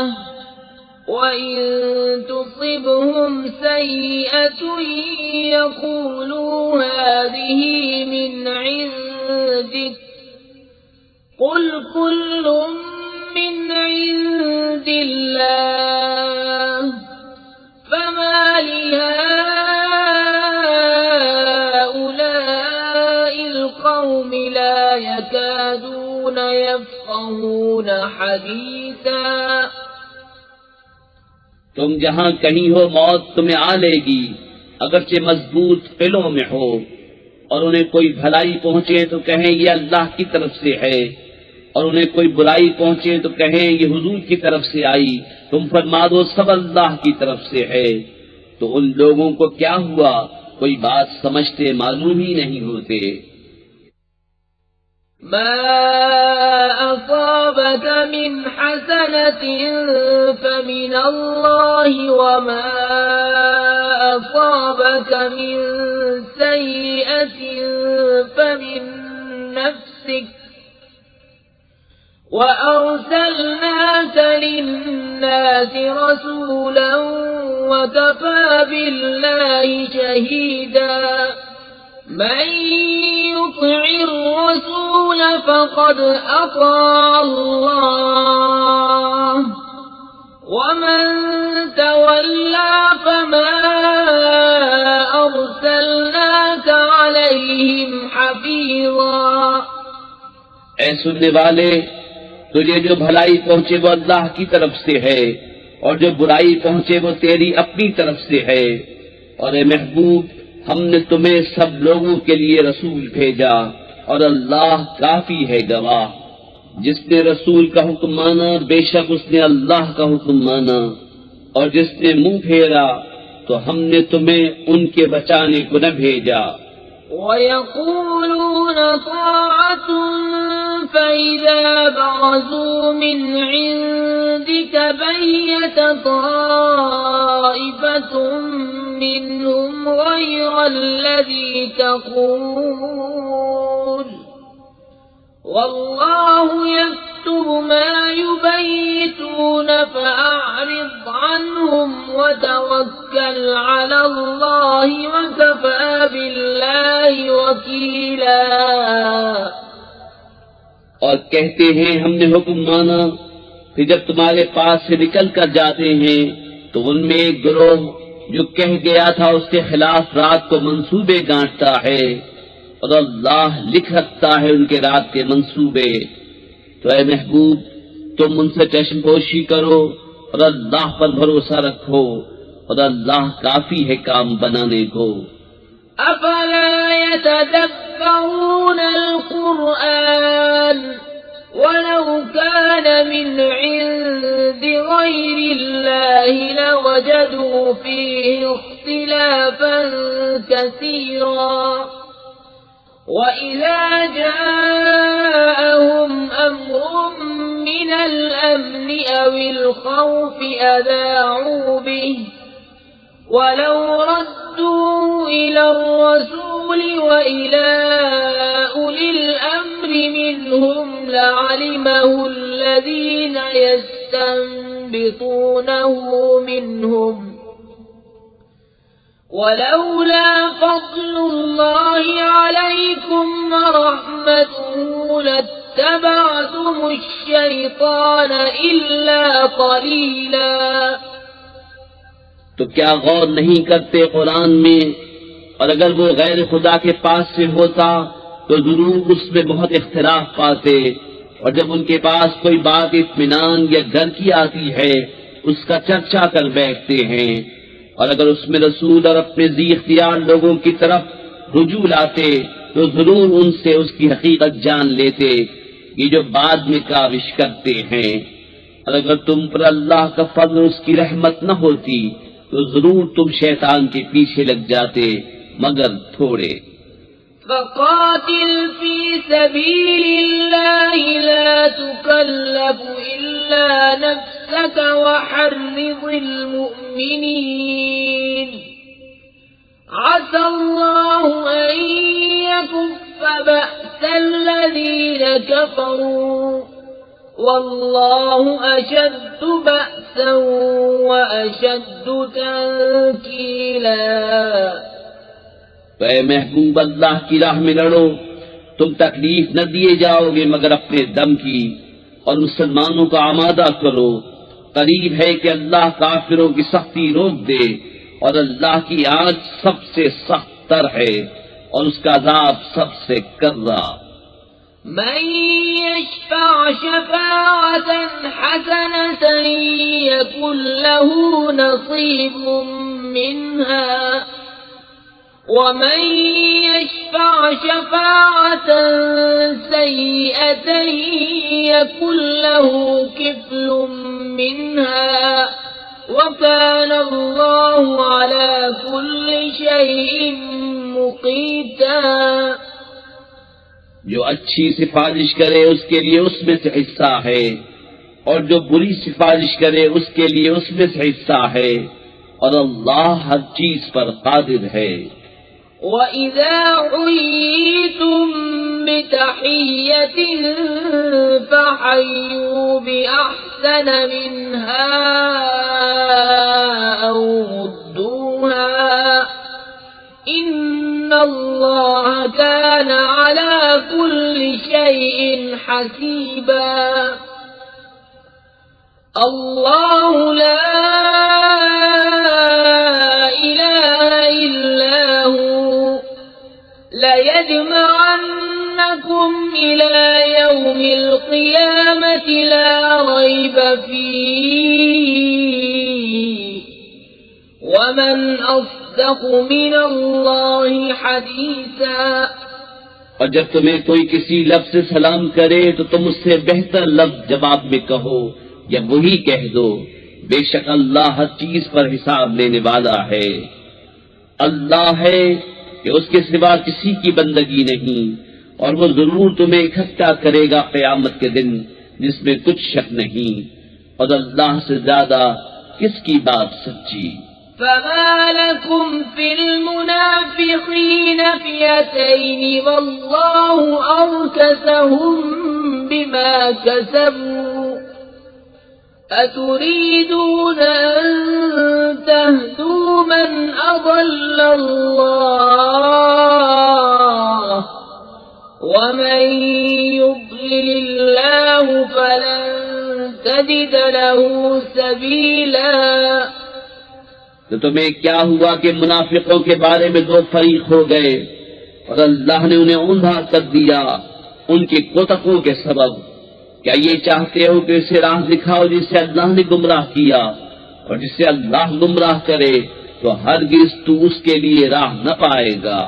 وإن تصبهم سيئة يقولوا هذه من عندك قل كل من عند الله لا يكادون يفقهون حديثا तुम जहाँ कहीं हो मौत तुम्हें आ लेगी, अगरचे मजबूत किलों में हो, और उन्हें कोई भलाई पहुँचे तो कहें ये अल्लाह की तरफ से है, और उन्हें कोई बुराई पहुँचे तो कहें ये हुजूर की तरफ से आई। तुम फरमा दो सब अल्लाह की तरफ से है। तो उन लोगों को क्या हुआ, कोई बात समझते मालूम ही नहीं होते। मा असाबक मिन हसनतिन फमिन अल्लाहि व मा असाबक मिन सय्यतिन फमिन नफ्सिक व अर्सलनाक लिन्नासि रसूला व कफा बिल्लाहि शहीदा मन युति'ir रसूल फक़द अताअ अल्लाह व मन तवल्ला फमा अर्सलनाक अलैहिम हफ़ीज़ा। ऐ सुनने वाले, तुझे जो भलाई पहुँचे वो अल्लाह की तरफ से है, और जो बुराई पहुँचे वो तेरी अपनी तरफ से है। और ए महबूब, हमने तुम्हें सब लोगों के लिए रसूल भेजा, और अल्लाह काफी है गवाह। जिसने रसूल का हुक्म माना बेशक उसने अल्लाह का हुक्म माना, और जिसने मुंह फेरा तो हमने तुम्हें उनके बचाने को न भेजा। वयक़ूलून ताअतुन फ़इज़ा बरज़ू मिन इंदिक बय्यत ताइफ़तुम मिनहुम ग़यरल्लज़ी तक़ूल वल्लाहु यक्तुबु मा युबय्यितून फ़अ'रिज़ अन्हुम वतवक्कल अलल्लाहि वकफ़ा बिल्लाहि वकीला। और कहते हैं हमने हुक्म माना, फिर जब तुम्हारे पास से निकल कर जाते हैं तो उनमें एक गिरोह जो कह गया था उसके खिलाफ रात को मंसूबे गांठता है, और अल्लाह लिख रखता है उनके रात के मंसूबे। तो ऐ महबूब, तुम उनसे चश्मपोशी करो और अल्लाह पर भरोसा रखो, और अल्लाह काफी है काम बनाने को। अफला यतदब्बरून अल-कुरआन वलौ कान मिन इंदि गैरिल्लाहि लवजदू फीहि इख्तिलाफन कसीरा وإذا جاءهم أمر من الأمن أو الخوف أذاعوا به ولو ردوا إلى الرسول وإلى أولي الأمر منهم لعلمه الذين يستنبطونه منهم ولولا فضل الله عليكم ورحمته لاتبعتم الشيطان إلا قليلا। तो क्या गौर नहीं करते कुरान में? और अगर वो गैर खुदा के पास से होता तो जरूर उसमें बहुत इख्तिलाफ पाते, और जब उनके पास कोई बात इत्मीनान या डर की आती है उसका चर्चा कर बैठते हैं। और अगर उसमें रसूल और अपने जी इख्तियार लोगों की तरफ रुजू लाते तो जरूर उनसे उसकी हकीकत जान लेते, ये जो बाद में काविश करते हैं। और अगर तुम पर अल्लाह का फज़ल उसकी रहमत न होती तो जरूर तुम शैतान के पीछे लग जाते, मगर थोड़े। फ़क़ातिल फ़ी सबीलिल्लाहि ला तुकल्लफ़ु इल्ला नफ़्सक वहर्रिज़िल मुअ्मिनीन असल्लाहु अन यकुफ़्फ़ बअसल्लज़ीन कफ़रू वल्लाहु अशद्दु बअसन व अशद्दु तंकीला। तो ऐ महबूब, अल्लाह की राह में लड़ो, तुम तकलीफ न दिए जाओगे मगर अपने दम की, और मुसलमानों को आमादा करो। करीब है कि अल्लाह काफिरों की सख्ती रोक दे, और अल्लाह की आँच सबसे सख्त तर है और उसका अज़ाब सबसे कर्रा। من يشفع شفاعة حسنة يكن له نصيب منها ومن يشفع شفاعة سيئة يكن له كفل منها وكان الله على كل شيء مقيتا। जो अच्छी सिफारिश करे उसके लिए उसमें से हिस्सा है और जो बुरी सिफारिश करे उसके लिए उसमें से हिस्सा है और अल्लाह हर चीज पर कादिर है। وَإِذَا حُيِّيتُم بِتَحِيَّةٍ فَحَيُّوا بِأَحْسَنَ مِنْهَا أَوْ رُدُّوهَا إِنَّ اللَّهَ كَانَ عَلَى كُلِّ شَيْءٍ حَسِيبًا۔ الله لا إله إلا هو ليجمعنكم إلى يوم القيامة لا ريب فيه ومن أصدق من الله حديثا। और जब तुम्हें कोई किसी लफ्ज से सलाम करे तो तुम उससे बेहतर लफ्ज जवाब में कहो या वही कह दो, बेशक अल्लाह हर चीज पर हिसाब लेने वाला है। अल्लाह है कि उसके सिवा किसी की बंदगी नहीं और वो जरूर तुम्हें इकट्ठा करेगा क़यामत के दिन जिसमें कुछ शक नहीं, और अल्लाह से ज्यादा किसकी बात सच्ची। فما لكم في المنافقين فئتين والله أركسهم بما كسبوا أتريدون أن تهدوا من أضل الله ومن يضلل الله فلن تجد له سبيلا। तो तुम्हें क्या हुआ कि मुनाफिकों के बारे में दो फरीक हो गए और अल्लाह ने उन्हें ऊंधा कर दिया उनके कोतकों के सबब। क्या ये चाहते हो कि उसे राह दिखाओ जिसे अल्लाह ने गुमराह किया, और जिसे अल्लाह गुमराह करे तो हरगिज तू उसके लिए राह न पाएगा।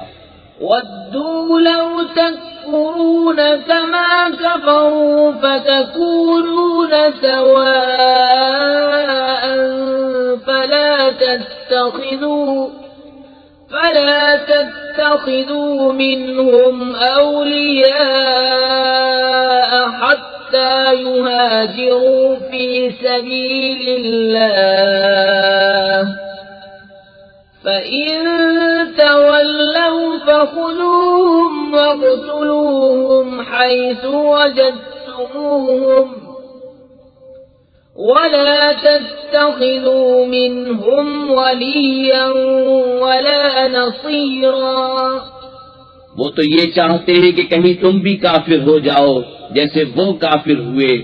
वद्दू लौ तकफुरून कमा कफरू फतकूनून सवाअन فلا تتخذوا منهم أولياء حتى يهاجروا في سبيل الله فإن تولوا فخذوهم واقتلوهم حيث وجدتموهم ولا تتخذوا منهم وليا ولا نصيرا। वो तो ये चाहते हैं कि कहीं तुम भी काफिर हो जाओ जैसे वो काफिर हुए,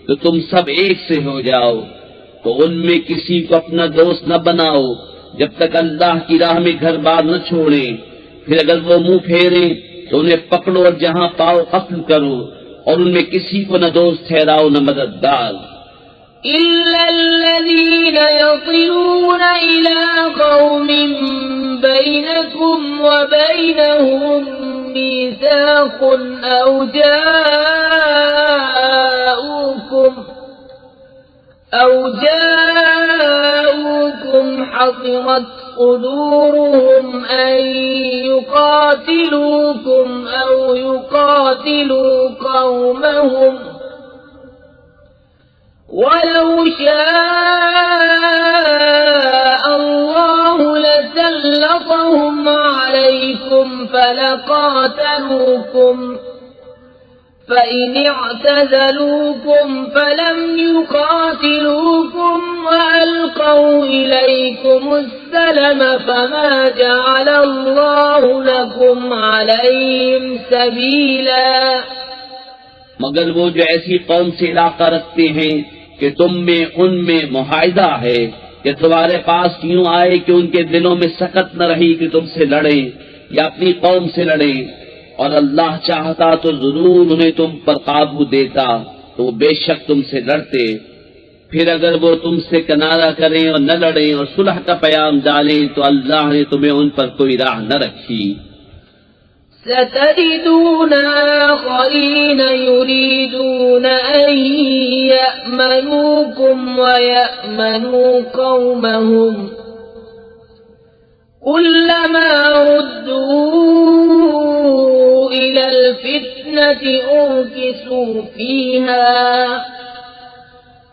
तो तुम सब एक से हो जाओ। तो उनमें किसी को अपना दोस्त न बनाओ जब तक अल्लाह की राह में घर बार न छोड़े। फिर अगर वो मुंह फेरे तो उन्हें पकड़ो और जहां पाओ कत्ल करो, और उनमें किसी को न दोस्त ठहराओ न मददगार। إلا الذين يصلون إلى قوم بينكم وبينهم ميثاق أو جاءوكم حصرت صدورهم أن يقاتلوكم أو يقاتلوا قومهم ولو شاء الله لسلطهم عليكم فلقاتلوكم فإن اعتزلوكم فلم يقاتلوكم وألقوا إليكم السلم فما جعل الله لكم عليهم سبيلا। मगर वो जो ऐसी कौम से इलाका रखते हैं कि तुम में उनमें मुआहिदा है कि तुम्हारे पास यूं आए कि उनके दिलों में सकत न रही कि तुमसे लड़े या अपनी कौम से लड़े, और अल्लाह चाहता तो जरूर उन्हें तुम पर काबू देता, तो बेशक तुमसे लड़ते। फिर अगर वो तुमसे किनारा करें और न लड़ें और सुलह का पैगाम डालें तो अल्लाह ने तुम्हें उन पर कोई राह न रखी। ستجدون آخرين يريدون أن يأمنوكم ويأمنوا قومهم كلما ردوا إلى الفتنة أركسوا فيها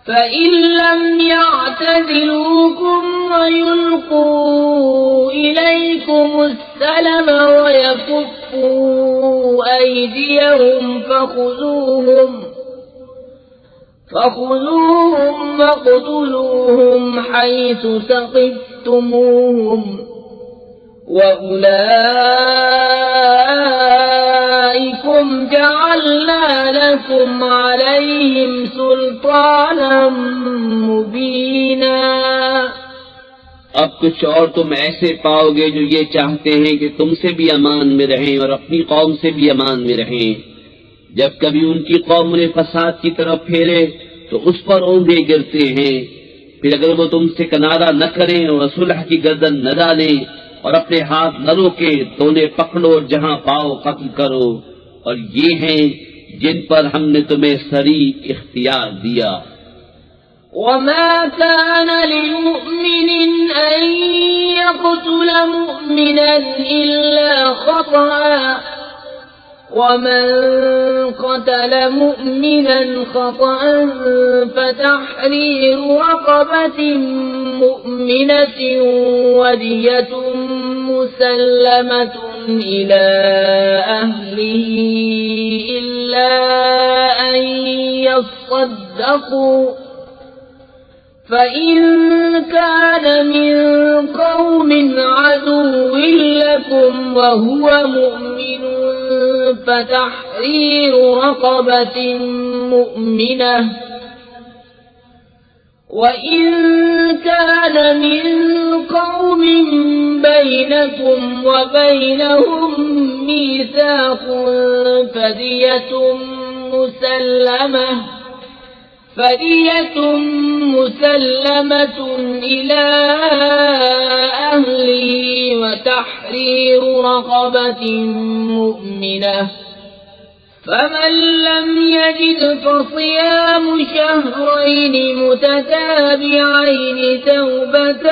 فإن لم يعتزلوكم ويلقوا إليكم السلم ويكفوا أيديهم فخذوهم واقتلوهم حيث ثقفتموهم وأولئكم جعلنا لكم عليهم سلطانا مبينا। अब कुछ और तुम ऐसे पाओगे जो ये चाहते हैं कि तुमसे भी अमान में रहें और अपनी कौम से भी अमान में रहें। जब कभी उनकी कौम उन्हें फसाद की तरफ फेरे तो उस पर औंधे गिरते हैं। फिर अगर वो तुमसे किनारा न करें और सुलह की गर्दन न डालें और अपने हाथ न रोके तो उन्हें पकड़ो और जहां पाओ कत्ल करो। और ये हैं जिन पर हमने तुम्हें सरी इख्तियार दिया। وما كان لمؤمن أن يقتل مؤمنا إلا خطأ ومن قتل مؤمنا خطأ فتحرير رقبة مؤمنة ودية مسلمة إلى أهله إلا أن يصدقوا فإن كان من قوم عدو لكم وهو مؤمن فتحرير رقبة مؤمنة وإن كان من قوم بينكم وبينهم ميثاق فدية مسلمة إلى أهله وتحرير رقبة مؤمنة فمن لم يجد فصيام شهرين متتابعين توبة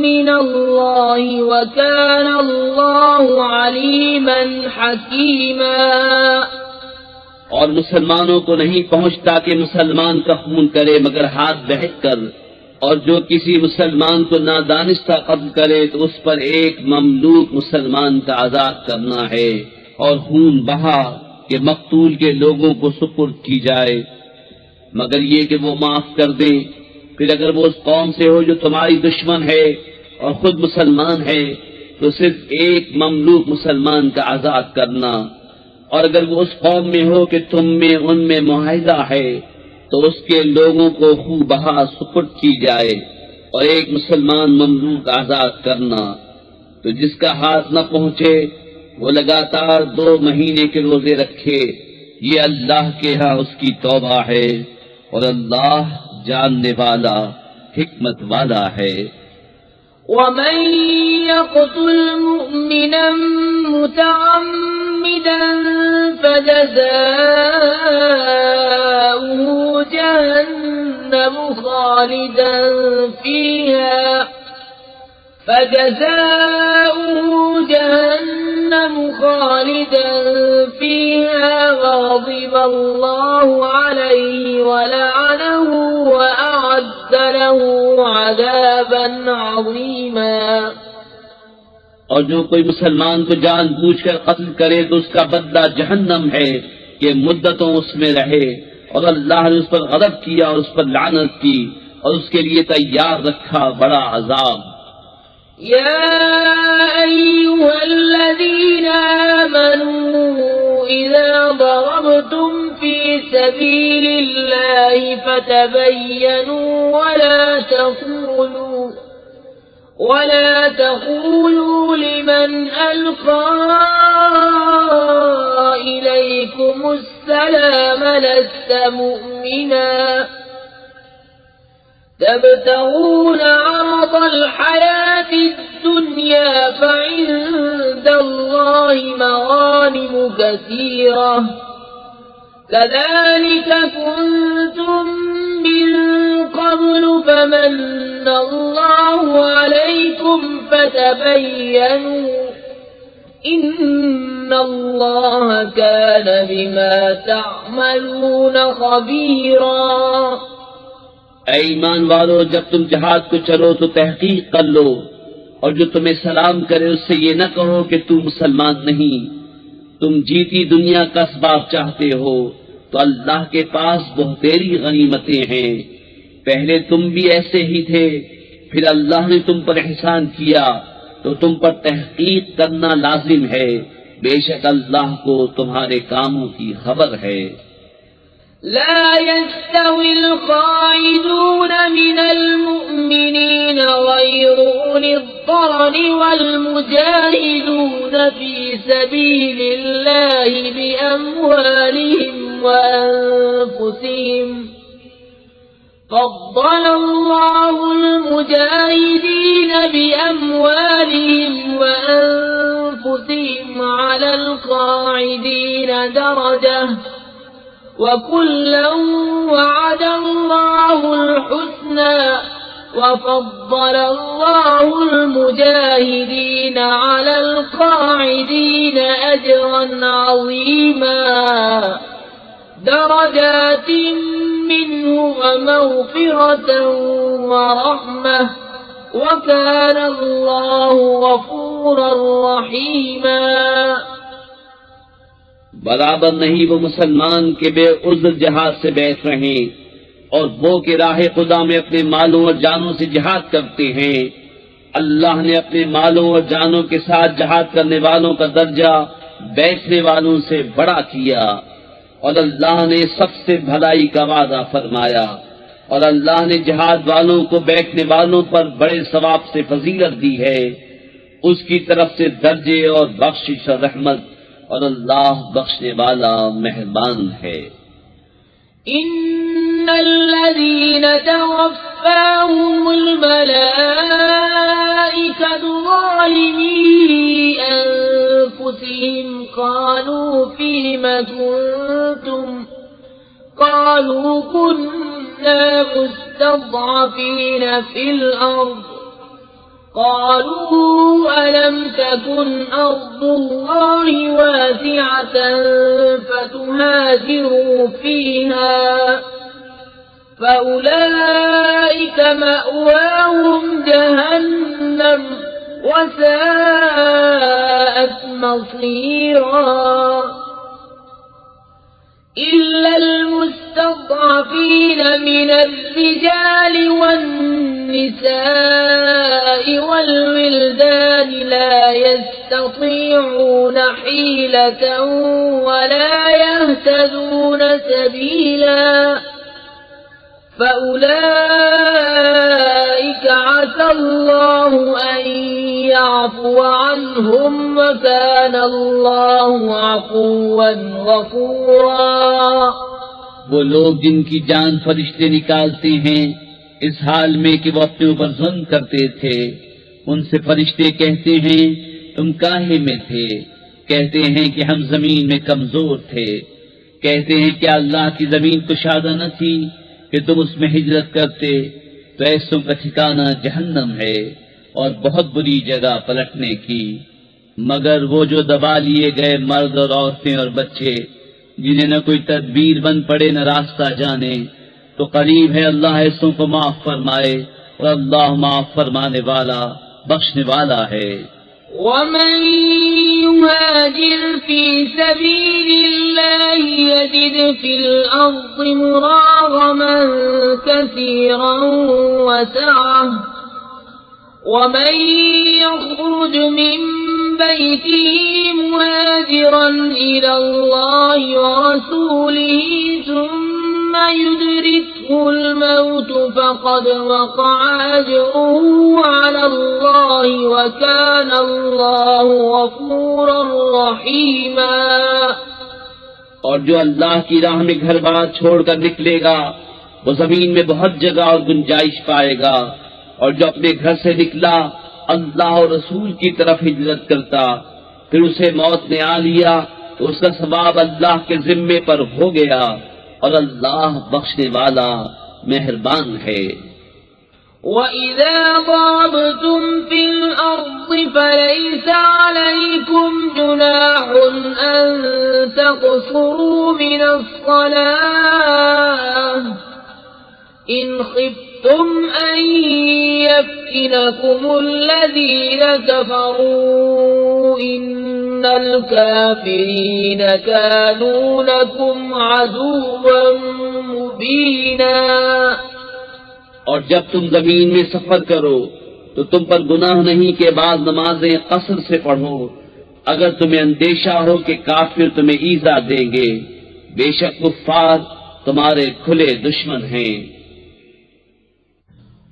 من الله وكان الله عليما حكيما। और मुसलमानों को नहीं पहुंचता कि मुसलमान का खून करे मगर हाथ बहक कर, और जो किसी मुसलमान को नादानिस्ता कत्ल करे तो उस पर एक ममलूक मुसलमान का आजाद करना है और खून बहा कि मकतूल के लोगों को सुपुर्द की जाए, मगर ये कि वो माफ कर दे। फिर अगर वो उस कौम से हो जो तुम्हारी दुश्मन है और खुद मुसलमान है तो सिर्फ एक ममलूक मुसलमान का आजाद करना। और अगर वो उस कौम में हो कि तुम में उनमें मुआहिदा है तो उसके लोगों को खूब बहा सुपुर्द की जाए और एक मुसलमान ममलूक आजाद करना। तो जिसका हाथ न पहुंचे वो लगातार 2 महीने के रोजे रखे। ये अल्लाह के यहाँ उसकी तौबा है और अल्लाह जानने वाला हिकमत वाला है। ومن يقتل مؤمنا متعمدا فجزاؤه جهنم خالدا فيها وغضب الله عليه ولعنه وأعد له عذابا عظيما। और जो कोई मुसलमान को जानबूझकर कत्ल करे तो उसका बदला जहन्नम है कि मुद्दतों उसमें रहे, और अल्लाह ने उस पर गज़ब किया और उस पर लानत की और उसके लिए तैयार रखा बड़ा अजाब। يا أيها الذين آمنوا إذا ضربتم في سبيل الله فتبينوا ولا تقولوا لمن ألقى إليكم السلام لست مؤمنا تبتغون عرض الحياة الدنيا فعند الله مغانم كثيرة كذلك كنتم من قبل فمن الله عليكم فتبينوا إن الله كان بما تعملون خبيرا ऐ ईमान वालो, जब तुम जहाद को चलो तो तहकीक कर लो, और जो तुम्हें सलाम करे उससे ये न कहो कि तू मुसलमान नहीं। तुम जीती दुनिया का असबाब चाहते हो तो अल्लाह के पास बहुतेरी गनीमतें हैं। पहले तुम भी ऐसे ही थे, फिर अल्लाह ने तुम पर एहसान किया तो तुम पर तहकीक करना लाजिम है। बेशक अल्लाह को तुम्हारे कामों की खबर है। لا يستوي القاعدون من المؤمنين غير أولي الضرر والمجاهدون في سبيل الله بأموالهم وأنفسهم فضل الله المجاهدين بأموالهم وأنفسهم على القاعدين درجة وكلا وعد الله الحسنى وفضل الله المجاهدين على القاعدين أجرا عظيما درجات منه ومغفرة ورحمة وكان الله غفورا رحيما बराबर नहीं वो मुसलमान के बेउज़्र जहाद से बैठ रहे और वो के राह खुदा में अपने मालों और जानों से जिहाद करते हैं। अल्लाह ने अपने मालों और जानों के साथ जिहाद करने वालों का दर्जा बैठने वालों से बड़ा किया, और अल्लाह ने सबसे भलाई का वादा फरमाया, और अल्लाह ने जिहाद वालों को बैठने वालों पर बड़े सवाब से फजीलत दी है। उसकी तरफ से दर्जे और बख्शिश और रहमत, और अल्लाह बख्शने वाला मेहरबान है। इन्नल्लज़ीन तवफ़्फ़ाहुमुल मलाइकतु ज़ालिमी अनफुसिहिम क़ालू फ़ीमा कुन्तुम क़ालू कुन्ना मुस्तज़अफ़ीन फ़िल अर्ज़ قالوا ألم تكن أرض الله واسعة فتهاجروا فيها فأولئك مأواهم جهنم وساءت مصيرا إلا المستضعفين من الرجال والنساء والولدان لا يستطيعون حيلة ولا يهتدون سبيلا فأولئك عسى الله أن يعفو عنهم وكان الله عفوا غفورا। वो लोग जिनकी जान फरिश्ते निकालते हैं इस हाल में कि वो अपने ऊपर जुल्म करते थे, उनसे फरिश्ते कहते हैं तुम काहे में थे? कहते हैं कि हम जमीन में कमजोर थे। कहते हैं क्या अल्लाह की जमीन कुशादा न थी कि तुम उसमें हिजरत करते? तो ऐसों का ठिकाना जहन्नम है और बहुत बुरी जगह पलटने की। मगर वो जो दबा लिए गए मर्द और औरतें और बच्चे, जिन्हें न कोई तदबीर बन पड़े न रास्ता जाने, तो करीब है अल्लाह ऐसों को माफ फरमाए, और अल्लाह माफ फरमाने वाला बख्शने वाला है। ومن يهاجر في سبيل الله يجد في الأرض مراغما كثيرا وسعة ومن يخرج من بيته مهاجرا إلى الله ورسوله ثم يدركه الموت فقد وقع أجره على الله وكان الله غفورا رحيما। और जो अल्लाह की राह में घर बार छोड़कर निकलेगा वो जमीन में बहुत जगह और गुंजाइश पाएगा, और जो अपने घर से निकला अल्लाह और रसूल की तरफ हिजरत करता फिर उसे मौत ने आ लिया तो उसका सवाब अल्लाह के जिम्मे पर हो गया, और अल्लाह बख्शने वाला मेहरबान है। وَإِذَا ضَرَبْتُمْ فِي الْأَرْضِ فَلَيْسَ عَلَيْكُمْ جُنَاحٌ أَن تَقْصُرُوا مِنَ الصَّلَاةِ إِنْ خِفْتُمْ أَن يَفْتِنَكُمُ الَّذِينَ كَفَرُوا إِنَّ الْكَافِرِينَ كَانُوا لَكُمْ عَدُوًّا مُبِينًا। और जब तुम जमीन में सफर करो तो तुम पर गुनाह नहीं के बाद नमाजें कसर से पढ़ो, अगर तुम्हें अंदेशा हो कि काफिर तुम्हें ईजा देंगे, बेशक कुफ्फार तुम्हारे खुले दुश्मन हैं।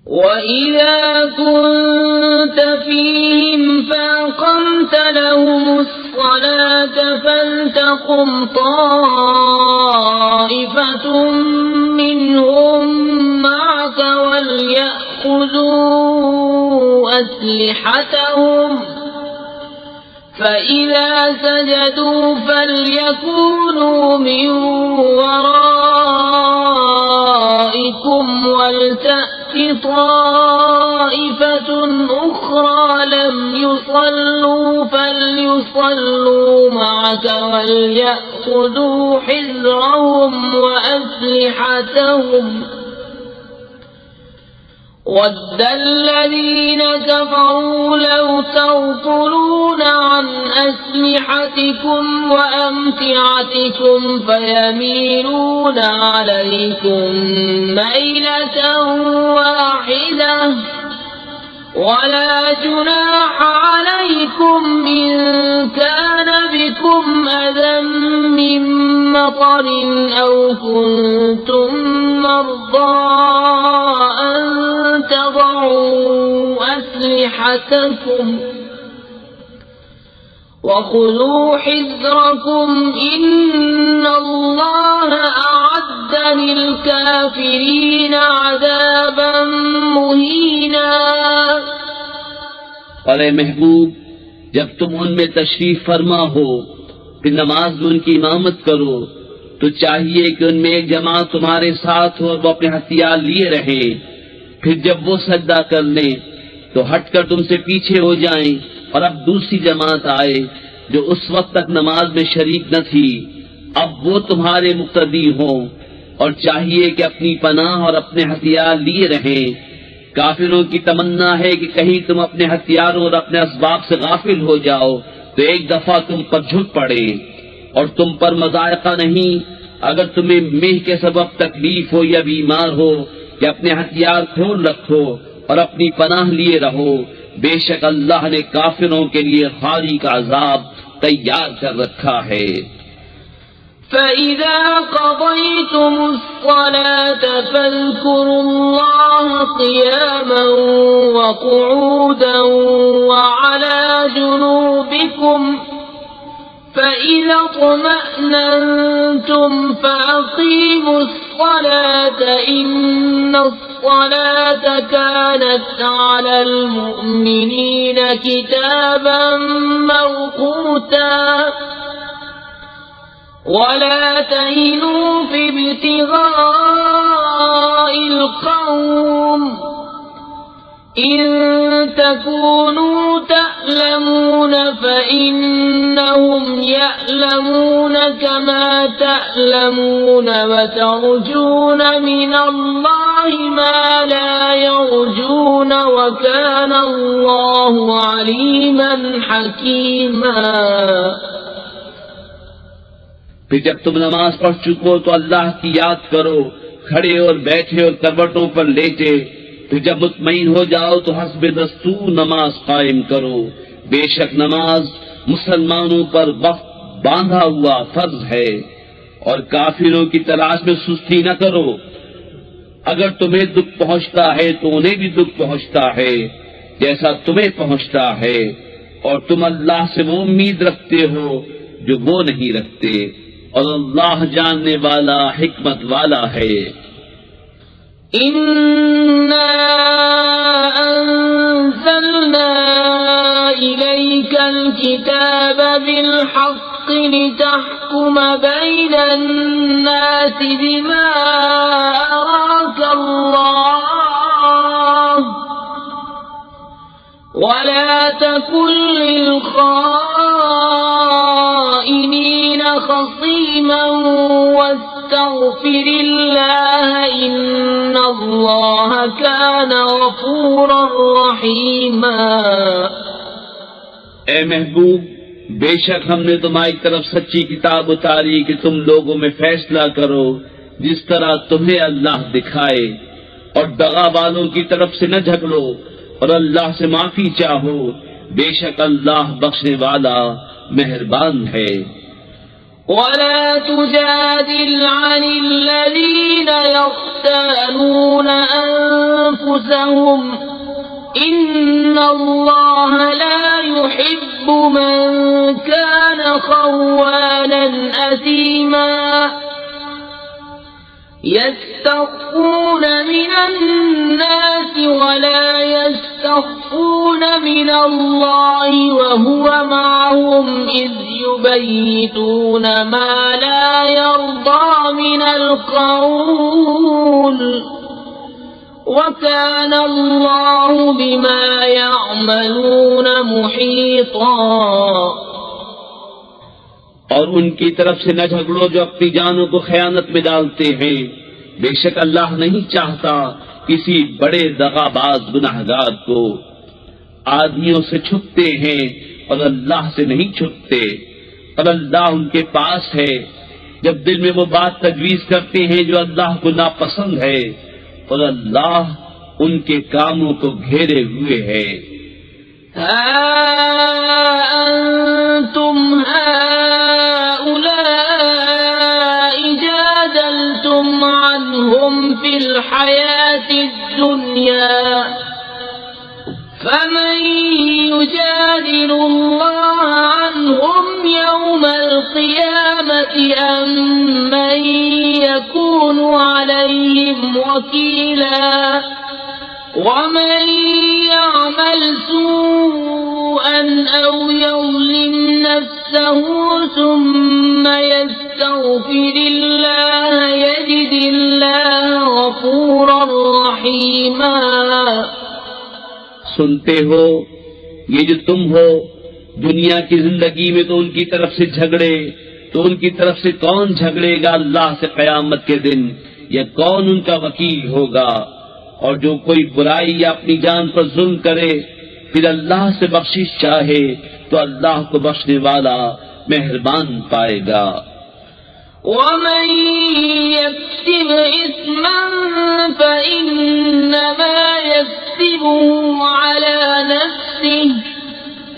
وَإِذَا كُنْتَ فِيهِمْ فَأَقَمْتَ لَهُمُ الصَّلَاةَ فَلْتَقُمْ طَائِفَةٌ مِّنْهُمْ مَعَكَ وَلْيَأْخُذُوا أَسْلِحَتَهُمْ فَإِذَا سَجَدُوا فَلْيَكُونُوا مِنْ وَرَائِكُمْ وَلْتَأْتِ طائفة أخرى لم يصلوا فليصلوا معك وليأخذوا حذرهم وأسلحتهم وَدَّ الَّذِينَ كَفَرُوا لَوْ تَغْفُلُونَ عَنْ أَسْلِحَتِكُمْ وَأَمْتِعَتِكُمْ فَيَمِيلُونَ عَلَيْكُمْ مَيْلَةً وَاحِدَةً وَلَا جُنَاحَ عَلَيْكُمْ إِن كَانَ بِكُمْ أَذًى مِّن مَّطَرٍ أَوْ كُنتُم مَّرْضَىٰ أَن تَضَعُوا أَسْلِحَتَكُمْ وَخُذُوا حِذْرَكُمْ إِنَّ اللَّهَ أَعَدَّ لِلْكَافِرِينَ عَذَابًا مُهِينًا। और ए महबूब, जब तुम उनमें तशरीफ फरमा हो फिर नमाज में उनकी इमामत करो तो चाहिए कि उनमें एक जमात तुम्हारे साथ हो और वो अपने हथियार लिए रहे। फिर जब वो सजदा कर लें तो हटकर तुमसे पीछे हो जाएं, और अब दूसरी जमात आए जो उस वक्त तक नमाज में शरीक न थी, अब वो तुम्हारे मुक्तदी हों, और चाहिए कि अपनी पनाह और अपने हथियार लिए रहें। काफिरों की तमन्ना है कि कहीं तुम अपने हथियारों और अपने असबाब से गाफिल हो जाओ तो एक दफा तुम पर झुक पड़े, और तुम पर मज़ायका नहीं अगर तुम्हें मेह के सबब तकलीफ हो या बीमार हो कि अपने हथियार खोल रखो और अपनी पनाह लिए रहो। बेशक अल्लाह ने काफिरों के लिए खारी का अजाब तैयार कर रखा है। فَإِذَا قَضَيْتُمُ الصَّلَاةَ فَاذْكُرُوا اللَّهَ قِيَامًا وَقُعُودًا وَعَلَى جُنُوبِكُمْ فَإِذَا اطْمَأْنَنْتُمْ فَأَقِيمُوا الصَّلَاةَ إِنَّ الصَّلَاةَ كَانَتْ عَلَى الْمُؤْمِنِينَ كِتَابًا مَّوْقُوتًا وَلَا تَهِنُوا فِي ابْتِغَاءِ الْقَوْمِ إِن تَكُونُوا تَأْلَمُونَ فَإِنَّهُمْ يَأْلَمُونَ كَمَا تَأْلَمُونَ وَتَرْجُونَ مِنَ اللَّهِ مَا لَا يَرْجُونَ وَكَانَ اللَّهُ عَلِيمًا حَكِيمًا। फिर जब तुम नमाज पढ़ चुको तो अल्लाह की याद करो, खड़े और बैठे और करवटों पर लेटे। फिर जब मुतमईन हो जाओ तो हस्बे दस्तूर नमाज कायम करो। बेशक नमाज मुसलमानों पर वक्त बांधा हुआ फर्ज है। और काफिरों की तलाश में सुस्ती न करो। अगर तुम्हें दुख पहुंचता है तो उन्हें भी दुख पहुंचता है जैसा तुम्हें पहुंचता है, और तुम अल्लाह से वो उम्मीद रखते हो जो वो नहीं रखते, और अल्लाह जानने वाला हिकमत वाला है। इन्ना अंज़लना इलैकल किताब बिल हक़्क़ लितहकुम बैनन नासि बिमा अराकल्लाह वला तकुन लिल-ख़ाइनीन ख़सीमन वस्तग़फ़िरिल्लाह इन्नल्लाह कान गफ़ूरर रहीमा। ए महबूब, बेशक हमने तुम्हारी तरफ सच्ची किताब उतारी कि तुम लोगों में फैसला करो जिस तरह तुम्हें अल्लाह दिखाए, और दगा वालों की तरफ से न झगड़ो और अल्लाह से माफी चाहो। बेशक अल्लाह बख्शने वाला मेहरबान है। वला तुजादिल अनिल्लज़ीन यख्तानून अनफुसहुम इन्नल्लाह ला युहिब्बु मन कान ख़व्वानन असीमा। यस्तख़्फ़ून मिनन्नासि वला यस्तख़्फ़ून मिनल्लाहि वहुव मअहुम इज़ युबय्यितून मा ला यर्दा मिनल क़ौल वकान अल्लाहु बिमा यअमलून मुहीता। और उनकी तरफ से न झगड़ो जो अपनी जानों को खयानत में डालते हैं। बेशक अल्लाह नहीं चाहता किसी बड़े दगाबाज गुनाहगार को। आदमियों से छुपते हैं और अल्लाह से नहीं छुपते, और अल्लाह उनके पास है जब दिल में वो बात तजवीज करते हैं जो अल्लाह को नापसंद है, और अल्लाह उनके कामों को घेरे हुए है। अंतुम हाउलाइ जादलतुम अन्हुम फिल हयातिद दुनिया फमन युजादिलुल्लाह अन्हुम यौमल क़ियामति अम्मन यकूनु अलैहिम वकीला वमन यअमल सूअन औ यज़लिम नफ्सहु सुम्म यस्तग़फिरिल्लाह यजिदिल्लाह गफ़ूरर रहीमा। सुनते हो, ये जो तुम हो दुनिया की जिंदगी में तो उनकी तरफ से झगड़े, तो उनकी तरफ से कौन झगड़ेगा अल्लाह से क़यामत के दिन, या कौन उनका वकील होगा। और जो कोई बुराई या अपनी जान पर जुल्म करे फिर अल्लाह से बख्शिश चाहे तो अल्लाह को बख्शने वाला मेहरबान पाएगा। वमन यक्सिब इस्मन फइन्नमा यक्सिबुहु अला नफ्सिहि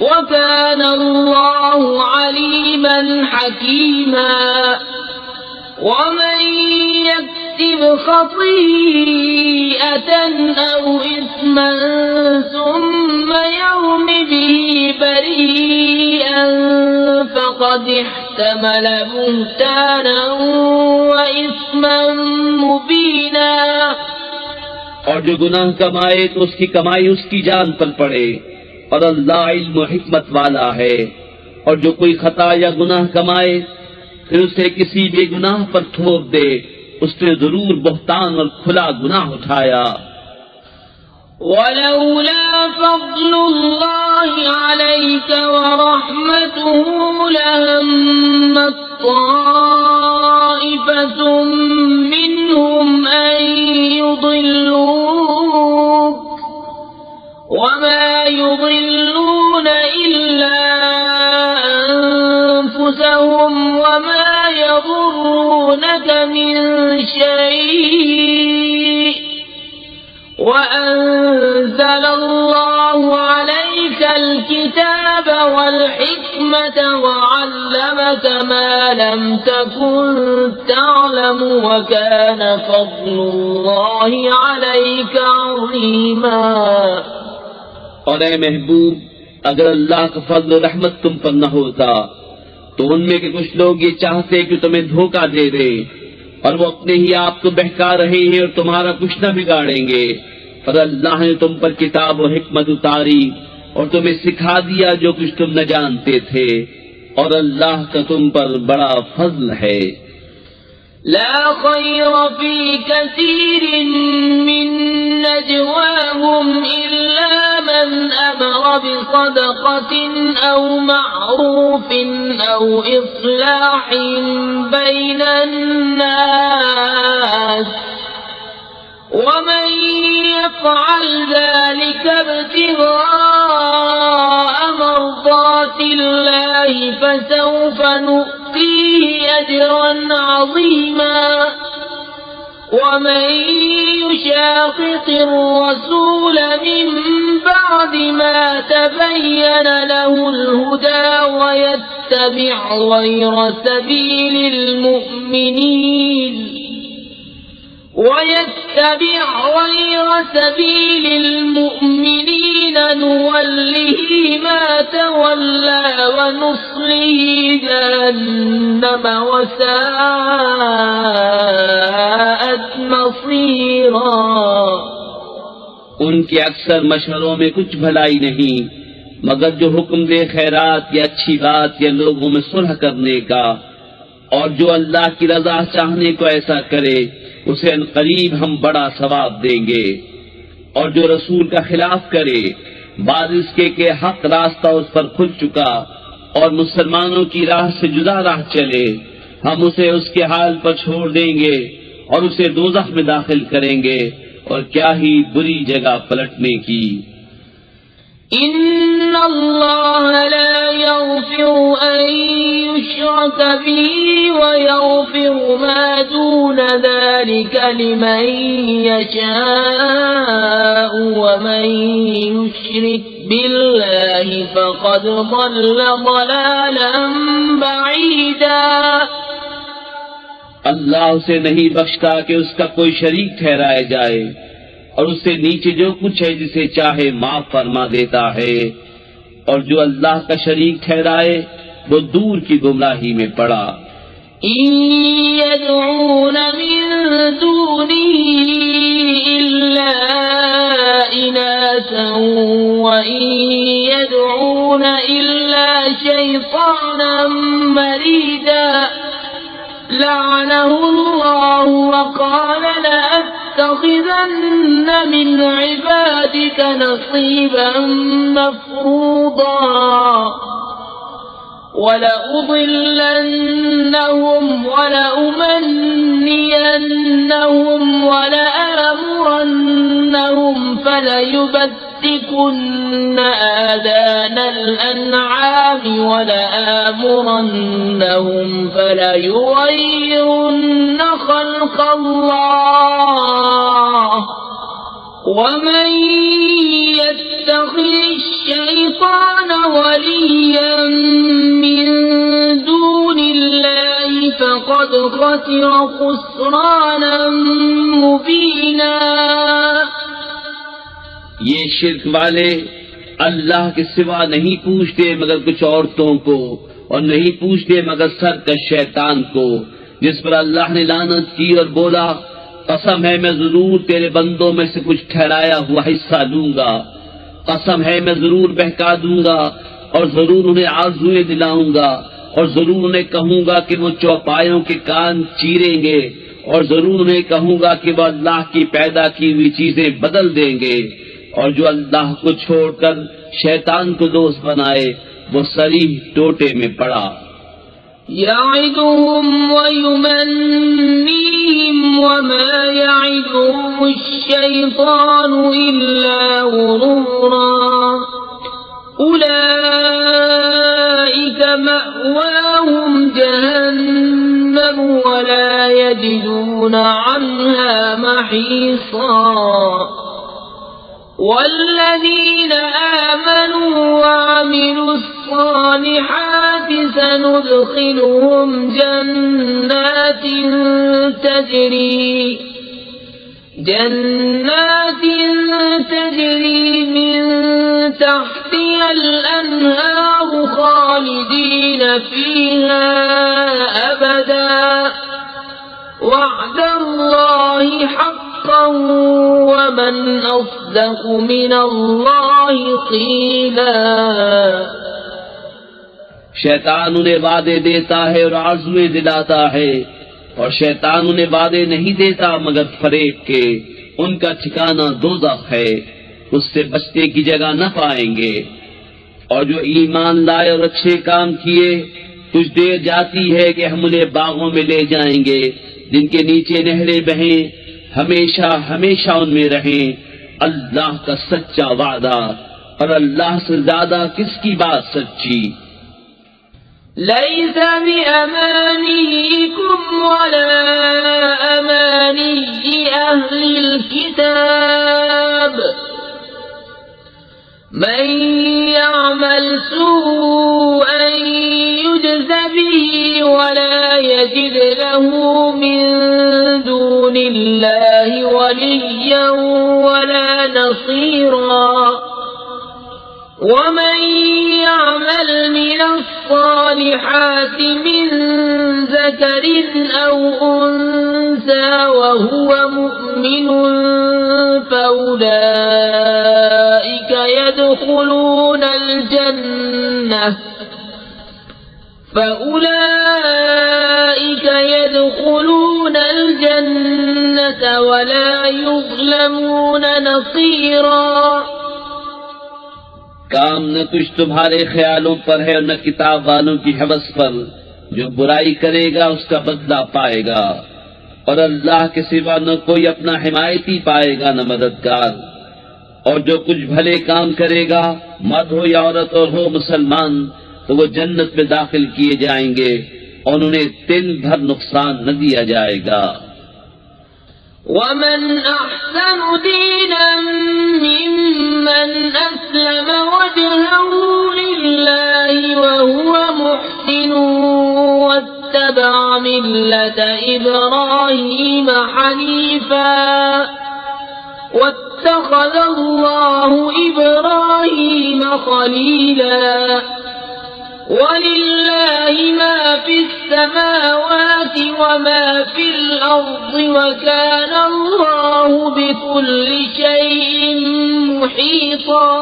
वकान अल्लाहु अलीमन हकीमा। वमन यक्सिब खतीअतन औ इस्मन सुम्म यर्म बिहि बरीअन फक़द इह्तमल बुहतानन व इस्मन मुबीना। और जो गुनाह कमाए तो उसकी कमाई उसकी जान पर पड़े, और अल्लाह इल्म व हिकमत वाला है। और जो कोई खता या गुनाह कमाए फिर उसे किसी बेगुनाह पर थोप दे, उसने जरूर बहतान और खुला गुनाह उठाया। वलौला फज़्लुल्लाहि अलैका व रहमतुहु लहम्मत ताइफतुम मिनहुम अन युदिल्लूक वमा युदिल्लून इल्ला अनफुसहुम वमा यदुर्रूनक मिन शै'इन वअंज़लल्लाहु अलैकल किताब वल हिक्मत الحكمة وعلمك ما لم تكن تعلم وكان فضل الله عليك عظيما। और ए महबूब, अगर अल्लाह का फजल और रहमत तुम पर न होता तो उनमें के कुछ लोग ये चाहते कि तुम्हें धोखा दे दे, और वो अपने ही आप को बहका रहे हैं और तुम्हारा कुछ न बिगाड़ेंगे। पर अल्लाह ने तुम पर किताब और हिकमत उतारी और तुम्हें सिखा दिया जो कुछ तुम न जानते थे, और अल्लाह का तुम पर बड़ा फजल है। لا خير في كثير من نجواهم إلا من أمر بصدقة أو معروف أو إصلاح بين الناس ومن يفعل ذلك ابتغاء مرضات الله فسوف نؤتيه أجرا عظيما ومن يشاقق الرسول من بعد ما تبين له الهدى ويتبع غير سبيل المؤمنين نوله ما تولى ونصله جهنم وساءت مصيرا। उनके अक्सर मशवरों में कुछ भलाई नहीं मगर जो हुक्म दे खैरात या अच्छी बात या लोगों में सुलह करने का, और जो अल्लाह की रजा चाहने को ऐसा करे उसे अनकरीब हम बड़ा सवाब देंगे। और जो रसूल का खिलाफ करे बाद इसके के हक रास्ता उस पर खुल चुका और मुसलमानों की राह से जुदा राह चले, हम उसे उसके हाल पर छोड़ देंगे और उसे दोज़ख में दाखिल करेंगे, और क्या ही बुरी जगह पलटने की। إن الله لا يغفر أن يشرك به ويغفر ما دون ذلك لمن يشاء ومن يشرك بالله فقد ضل ضلالا بعيدا। अल्लाह उसे नहीं बख्शता कि उसका कोई शरीक ठहराया जाए, और उससे नीचे जो कुछ है जिसे चाहे माफ फरमा देता है, और जो अल्लाह का शरीक ठहराए वो दूर की गुमराही में पड़ा। إن يدعون من دونه إلا إناثا وإن يدعون إلا شيطانا مريدا لعنه الله وقال لأتخذن من عبادك نصيبا مفروضا ولأضلنهم ولأمنينهم ولآمرنهم فليبتكن آذان الأنعام ولآمرنهم فليغيرن خلق الله ومن يتخذ الشيطان وليا من دون الله فقد خسر خسرانا مبينا। ये शिर्क वाले अल्लाह के सिवा नहीं पूछते मगर कुछ औरतों को, और नहीं पूछते मगर सरकश शैतान को, जिस पर अल्लाह ने लानत की और बोला कसम है मैं जरूर तेरे बंदों में से कुछ ठहराया हुआ हिस्सा लूंगा, कसम है मैं जरूर बहका दूंगा और जरूर उन्हें आरज़ुएं दिलाऊंगा, और जरूर उन्हें कहूंगा कि वो चौपायों के कान चीरेंगे, और जरूर उन्हें कहूंगा कि वो अल्लाह की पैदा की हुई चीजें बदल देंगे, और जो अल्लाह को छोड़कर शैतान को दोस्त बनाए वो सरीह टोटे में पड़ा। يعدهم ويمنيهم وما يعدهم الشيطان إلا غرورا أولئك مأواهم جهنم ولا يجدون عنها محيصا والذين آمنوا وعملوا الصالحات سندخلهم جنات تجري من تحتها الأنهار خالدين فيها أبدا وعد الله حقا ومن أصدق من الله قيلا शैतान उन्हें वादे देता है और आरज़ुएं दिलाता है, और शैतान उन्हें वादे नहीं देता मगर फरेब के। उनका ठिकाना दोज़ख है, उससे बचने की जगह न पाएंगे। और जो ईमान लाए और अच्छे काम किए, कुछ देर जाती है कि हम उन्हें बागों में ले जाएंगे जिनके नीचे नहरें बहें, हमेशा हमेशा उनमें रहें। अल्लाह का सच्चा वादा, और अल्लाह से ज्यादा किसकी बात सच्ची। ليس بأمانيكم ولا أماني أهل الكتاب من يعمل سوءا يجز به ولا يجد له من دون الله وليا ولا نصيرا ومن يعمل من الصالحات من ذكر أو أنثى وهو مؤمن فأولئك يدخلون الجنة ولا يظلمون نصيرا काम न कुछ तुम्हारे ख्यालों पर है और न किताब वालों की हवस पर। जो बुराई करेगा उसका बदला पाएगा, और अल्लाह के सिवा न कोई अपना हिमायती पाएगा न मददगार। और जो कुछ भले काम करेगा, मर्द हो या औरत और हो मुसलमान, तो वो जन्नत में दाखिल किए जाएंगे और उन्हें दिन भर नुकसान न दिया जाएगा। ومن أحسن دينا ممن أسلم وجهه لله وهو محسن واتبع ملة إبراهيم حنيفا واتخذ الله إبراهيم خليلا ولله ما في السماوات وما في الأرض وكان الله بكل شيء محيطا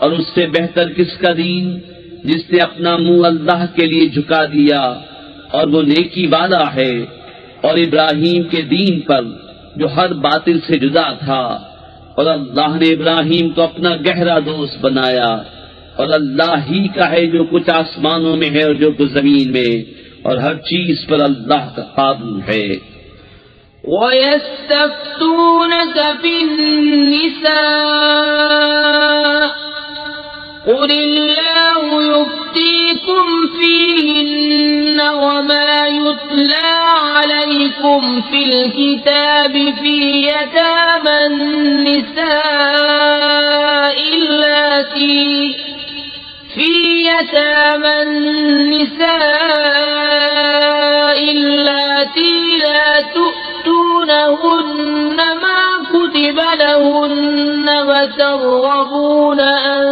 और उससे बेहतर किसका दीन जिसने अपना मुंह अल्लाह के लिए झुका दिया, और वो नेकी वाला है। और इब्राहिम के दीन पर जो हर बातिल से जुदा था, और अल्लाह ने इब्राहिम को अपना गहरा दोस्त बनाया। और अल्लाह ही का है जो कुछ आसमानों में है और जो कुछ जमीन में, और हर चीज पर अल्लाह का काबू है। وَيَسْتَفْتُونَكَ فِي النِّسَاءِ قُلِ اللَّهُ يُفْتِيكُمْ فِيهِنَّ وَمَا يُتْلَى عَلَيْكُمْ فِي الْكِتَابِ فِي يَتَامَى النِّسَاءِ اللَّاتِي لَا تُؤْتُونَهُنَّ مَا كُتِبَ لَهُنَّ وَتَرْغَبُونَ أَن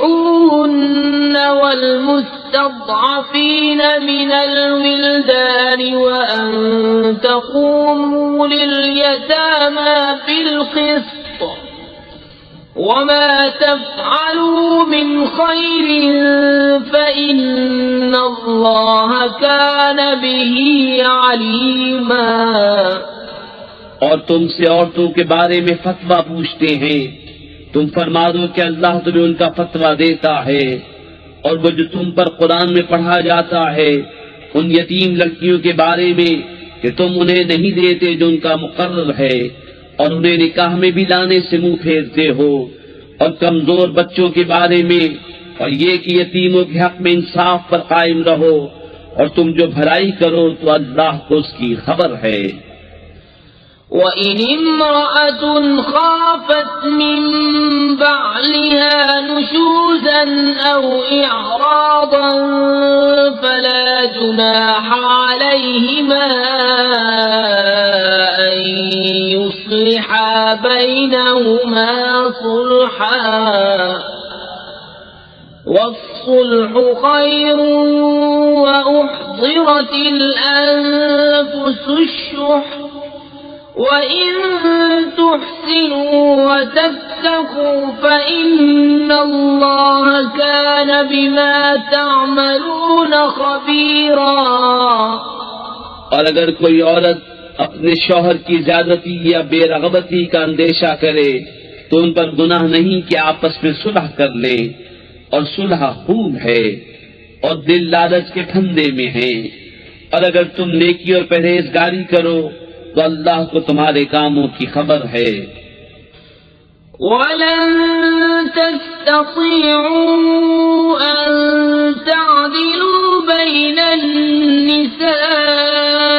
تنكحوهن والمستضعفين من الولدان وأن تقوموا لليتامى بالقسط وما تفعلوا من خير فإن الله كان به عليما और तुमसे औरतों के बारे में फतवा पूछते हैं, तुम फरमा दो कि अल्लाह तुम्हें उनका फतवा देता है। और वो जो तुम पर कुरान में पढ़ा जाता है उन यतीम लड़कियों के बारे में कि तुम उन्हें नहीं देते जो उनका मुकर्रर है, और उन्हें निकाह में भी लाने से मुंह फेरते हो। और कमजोर बच्चों के बारे में, और ये कि यतीमों के हक में इंसाफ पर कायम रहो, और तुम जो भलाई करो तो अल्लाह को उसकी खबर है। وإن امرأة خافت من بعلها نشوزا أو إعراضا فلا جناح عليهما أن يصلحا بينهما صلحا والصلح خير وأحضرت الأنفس الشح وإن تحسنوا وتتقوا فإن الله كان بما تعملون خبيرا। और अगर कोई औरत अपने शौहर की ज्यादती या बेरगबती का अंदेशा करे तो उन पर गुनाह नहीं कि आपस में सुलह कर ले, और सुलह खूब है और दिल लालच के फंदे में है। और अगर तुम नेकी और परहेजगारी करो तो अल्लाह को तुम्हारे कामों की खबर है। वलन तस्ततीअू अन तअदिलू बैनन निसाई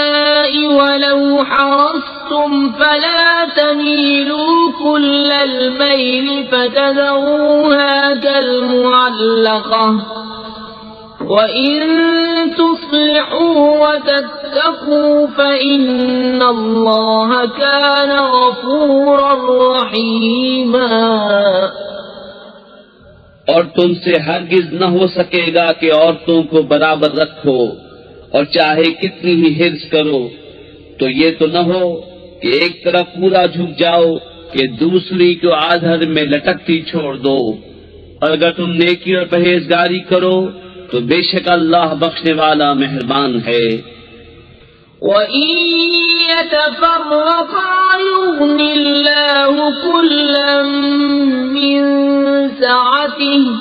वलौ हरस्तुम फला तमीलू कुल्लल मैल फतदरूहा कल्मुअल्लक़ा वइन तुस्लिहू वतत्तकू फइन्न अल्लाह कान गफूरर रहीमा। और तुमसे हरगिज न हो सकेगा कि औरतों को बराबर रखो, और चाहे कितनी ही हिर्स करो तो ये तो न हो कि एक तरफ पूरा झुक जाओ कि दूसरी को आधर में लटकती छोड़ दो। और अगर तुम नेकी और परहेजगारी करो तो बेशक अल्लाह बख्शने वाला मेहरबान है। वइन यतफर्रक़ा युग़निल्लाहु कुल्लन मिन सअतिही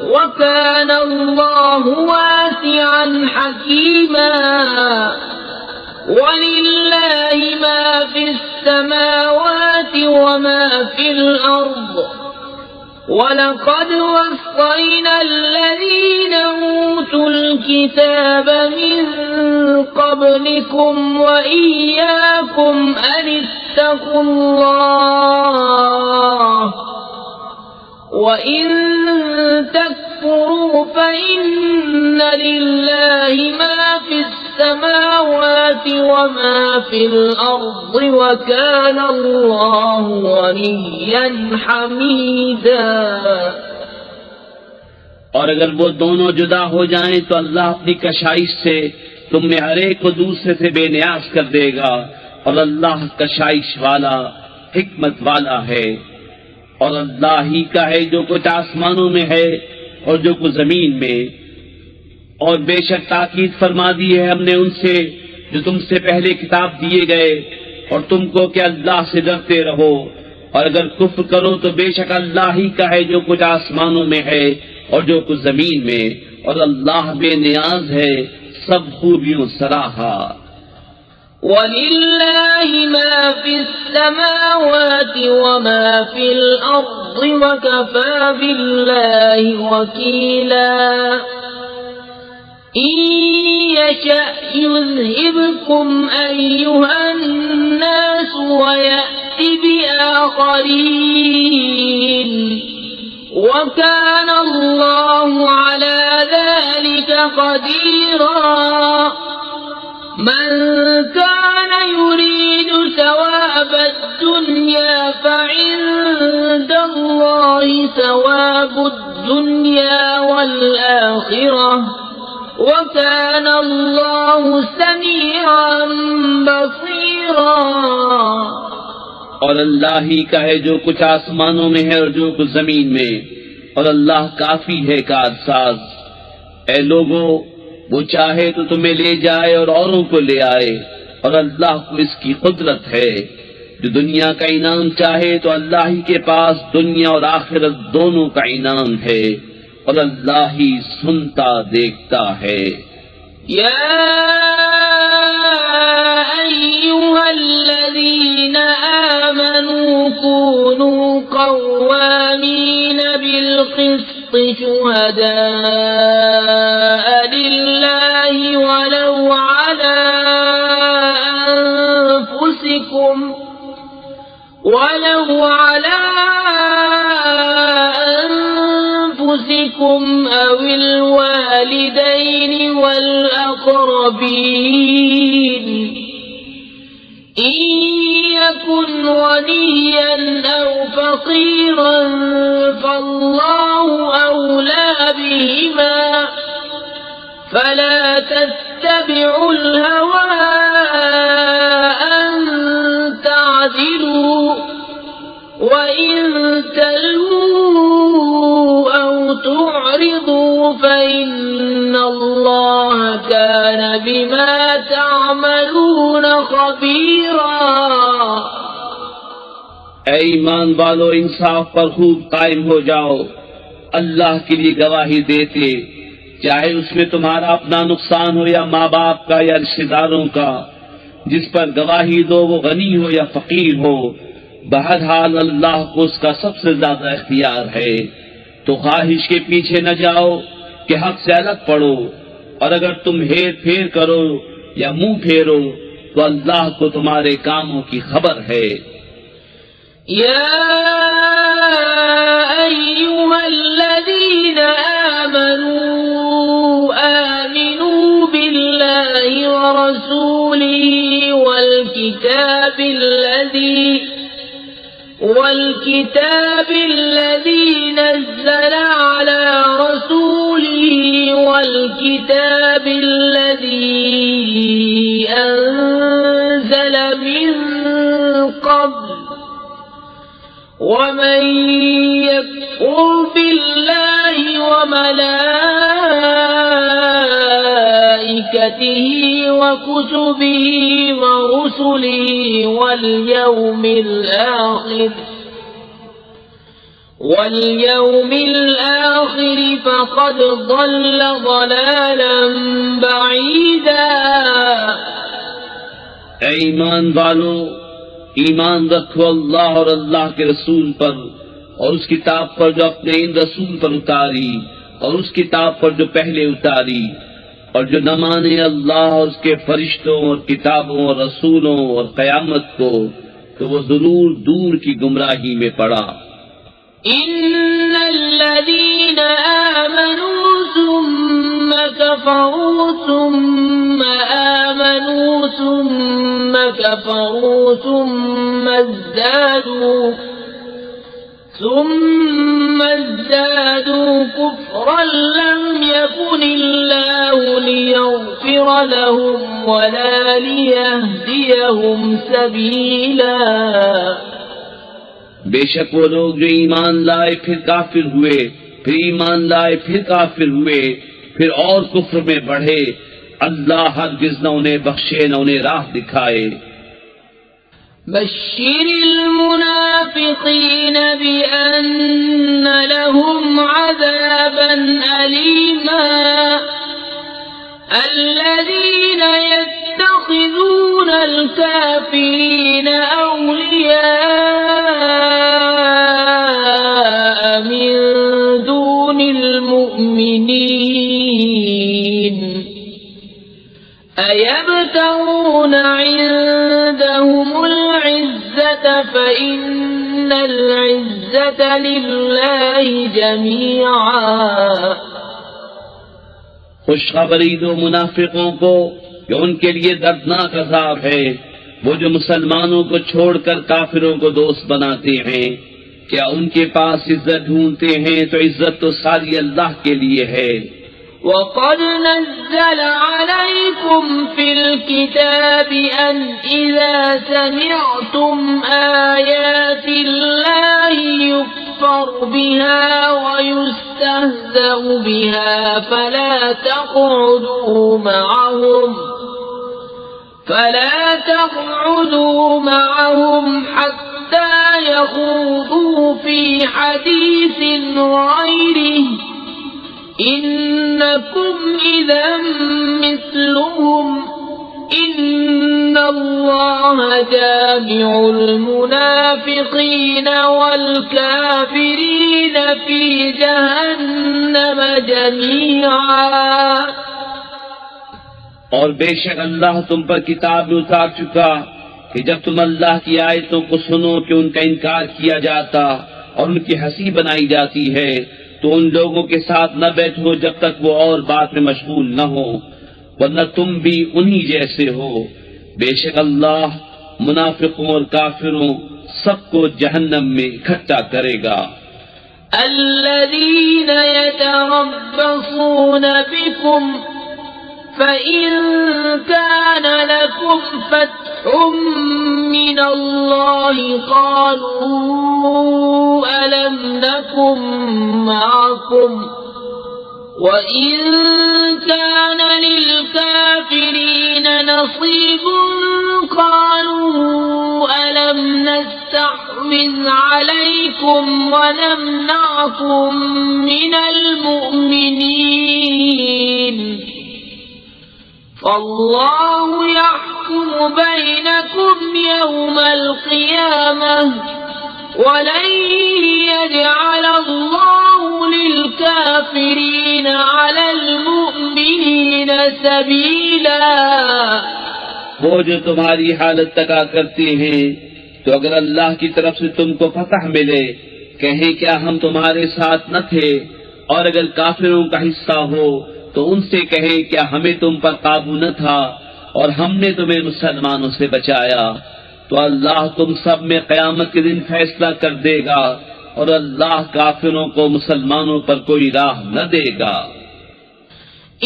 वकान अल्लाहु वासिअन हकीमा। वलिल्लाहि मा फिस समावाति वमा फिल अर्द वलक़द वस्सैना الذين أوتوا الكتاب من قبلكم وإياكم أن اتقوا الله وإن تكفروا فإن لله ما في السماوات وما في الأرض وكان الله غنيا حميدا। और अगर वो दोनों जुदा हो जाएं तो अल्लाह अपनी कशाइश से तुम में हर एक को दूसरे से बेनियाज कर देगा, और अल्लाह कशाइश वाला हिकमत वाला है। और अल्लाह ही का है जो कुछ आसमानों में है और जो कुछ जमीन में। और बेशक ताकीद फरमा दी है हमने उनसे जो तुमसे पहले किताब दिए गए, और तुमको कि अल्लाह से डरते रहो। और अगर कुफ्र करो तो बेशक अल्लाह ही का है जो कुछ आसमानों में है और जो कुछ जमीन में, और अल्लाह बेनियाज है सब खूबियों सराहा। वलिल्लाहि मा फिस समावाति वमा फिल अर्द वकफा बिल्लाहि वकीला। إن يشأ يذهبكم أيها الناس ويأت بآخرين وكان الله على ذلك قديرا من كان يريد ثواب الدنيا فعند الله ثواب الدنيا والآخرة وكان الله سميعا بصيرا। और अल्लाह ही का है जो कुछ आसमानों में है और जो कुछ जमीन में, और अल्लाह काफी है कारसाज। ऐ लोगों, वो चाहे तो तुम्हें ले जाए और औरों को ले आए, और अल्लाह को इसकी कुदरत है। जो दुनिया का इनाम चाहे तो अल्लाह ही के पास दुनिया और आखिरत दोनों का इनाम है, और अल्लाह ही सुनता देखता है। या अय्युहल्लज़ीना आमनू कूनू क़व्वामीन बिलक़िस्ति शुहदाअ लिल्लाहि वलौ अला अनफुसिकुम أنفسكم أو الوالدين والأقربين إن يكن غنيا أو فقيرا فالله أولى بهما فلا تتبعوا الهوى أن تعدلوا وإن تلووا أو تعرضوا فإن الله كان بما تعملون خبيرا. ऐ ईमान वालो, इंसाफ पर खूब कायम हो जाओ, अल्लाह के लिए गवाही देते, चाहे उसमें तुम्हारा अपना नुकसान हो या माँ बाप का या रिश्तेदारों का। जिस पर गवाही दो वो गनी हो या फकीर हो, बहरहाल अल्लाह को उसका सबसे ज्यादा इख्तियार है। तो ख्वाहिश के पीछे न जाओ कि हक से अलग पड़ो, और अगर तुम हेर फेर करो या मुंह फेरो तो अल्लाह को तुम्हारे कामों की खबर है। या अय्युहल्लज़ीना आमनू बिल्लाहि व रसूलिही والكتاب الذي نزل على رسوله والكتاب الذي أنزل من قبل ومن يكفر بالله وملائكته وكتبه ورسله واليوم الآخر فقد ضل ضلالا بعيدا. ऐ ईमान वालों, ईमान रखो अल्लाह और अल्लाह के रसूल पर और उस किताब पर जो अपने इन रसूल पर उतारी और उस किताब पर जो पहले उतारी, और जो न माने अल्लाह और उसके फरिश्तों और किताबों और रसूलों और कयामत को, तो वो जरूर दूर की गुमराही में पड़ा। इन्नल्लज़ीन आमनू सुम्मा कफरू सुम्मा आमनू सुम्मा कफरू ثم ازدادوا كفرا لم يكن الله ليغفر لهم ولا ليهديهم سبيلا. बेशक वो लोग जो ईमान लाए फिर काफिर हुए, फिर ईमान लाए फिर काफिर हुए, फिर और कुफ्र में बढ़े, अल्लाह हरगिज़ न उन्हें बख्शे न उन्हें राह दिखाए। بشر المنافقين بأن لهم عذابا أليما الذين يتخذون الكافرين أولياء من دون المؤمنين أيبتغون عندهم العزة فإن العزة لله جميعا. खुशखबरी दो मुनाफिकों को कि उनके लिए दर्दनाक अज़ाब है, वो जो मुसलमानों को छोड़कर काफिरों को दोस्त बनाते हैं। क्या उनके पास इज्जत ढूंढते हैं तो इज्जत तो सारी अल्लाह के लिए है। وقد نزل عليكم في الكتاب أن إذا سمعتم آيات الله يكفر بها ويستهزأ بها فلا تقعدوا معهم حتى يخوضوا في حديث غيره إنكم إذا مثلهم إن الله جامع المنافقين والكافرين في جهنم جميعا. और बेशक अल्लाह तुम पर किताब में उतार चुका कि जब तुम अल्लाह की आयतों को सुनो कि उनका इनकार किया जाता और उनकी हंसी बनाई जाती है, तो तो उन लोगों के साथ न बैठो जब तक वो और बात में मशगूल न हो, वरना तुम भी उन्हीं जैसे हो। बेशक अल्लाह मुनाफिकों और काफिरों सबको जहन्नम में इकट्ठा करेगा। الذين يتربصون بكم فإن كان لكم فتح من الله قالوا ألم نكن معكم وإن كان للكافرين نصيب قالوا ألم نستحوذ عليكم ونمنعكم من المؤمنين فالله يحكم بينكم يوم القيامة ولن يجعل الله للكافرين على المؤمنين سبيلا। वो जो तुम्हारी हालत तका करते हैं, तो अगर अल्लाह की तरफ से तुमको फतह मिले कहें क्या हम तुम्हारे साथ न थे, और अगर काफिरों का हिस्सा हो तो उनसे कहें क्या हमें तुम पर काबू न था और हमने तुम्हें मुसलमानों से बचाया। तो अल्लाह तुम सब में क़यामत के दिन फैसला कर देगा और अल्लाह काफिरों को मुसलमानों पर कोई राह न देगा।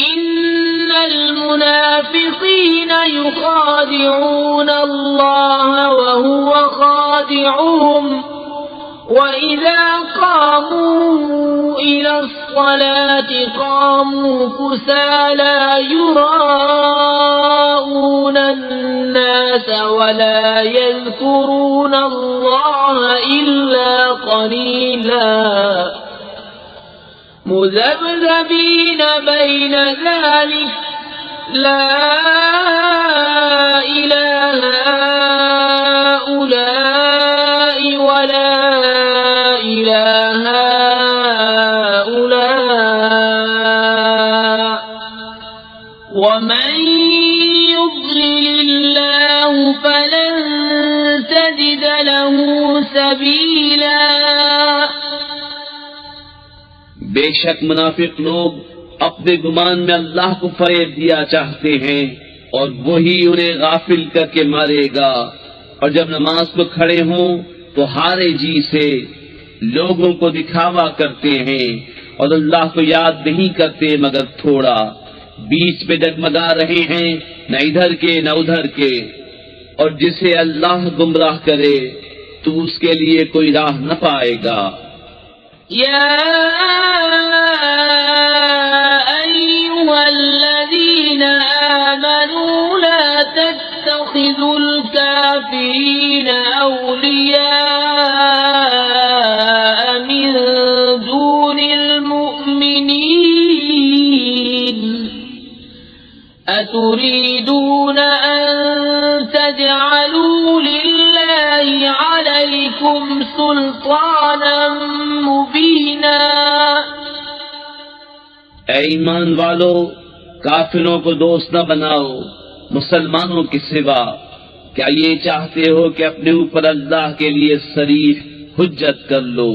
इन्नल मुनाफिकीन युखादिऊन अल्लाह व हुवा खादिऊहुम وإذا قاموا إلى الصلاة قاموا كسالى يراءون الناس ولا يذكرون الله إلا قليلا مذبذبين بين ذلك لا إله هؤلاء ولا إله هؤلاء ومن يضلل الله فلن تجد له سبيلا। बेशक मुनाफिक लोग अपने गुमान में अल्लाह को फरेब दिया चाहते हैं और वही उन्हें गाफिल करके मारेगा, और जब नमाज को खड़े हों तो हारे जी से लोगों को दिखावा करते हैं और अल्लाह को याद नहीं करते मगर थोड़ा, बीच में डगमगा रहे हैं न इधर के न उधर के, और जिसे अल्लाह गुमराह करे तो उसके लिए कोई राह न पाएगा। या अय्युहल्लज़ीना आमनू ला तत्तखिज़ुल काफ़िरीना औलिया मिन दूनिल मुअ्मिनीन अतुरीदून अन तजअलू लिल्लाहि अलैकुम सुल्तानन मुबीना। ऐ ईमान वालो, काफिरों को दोस्त न बनाओ मुसलमानों के सिवा। क्या ये चाहते हो कि अपने ऊपर अल्लाह के लिए सरीह हुज्जत कर लो?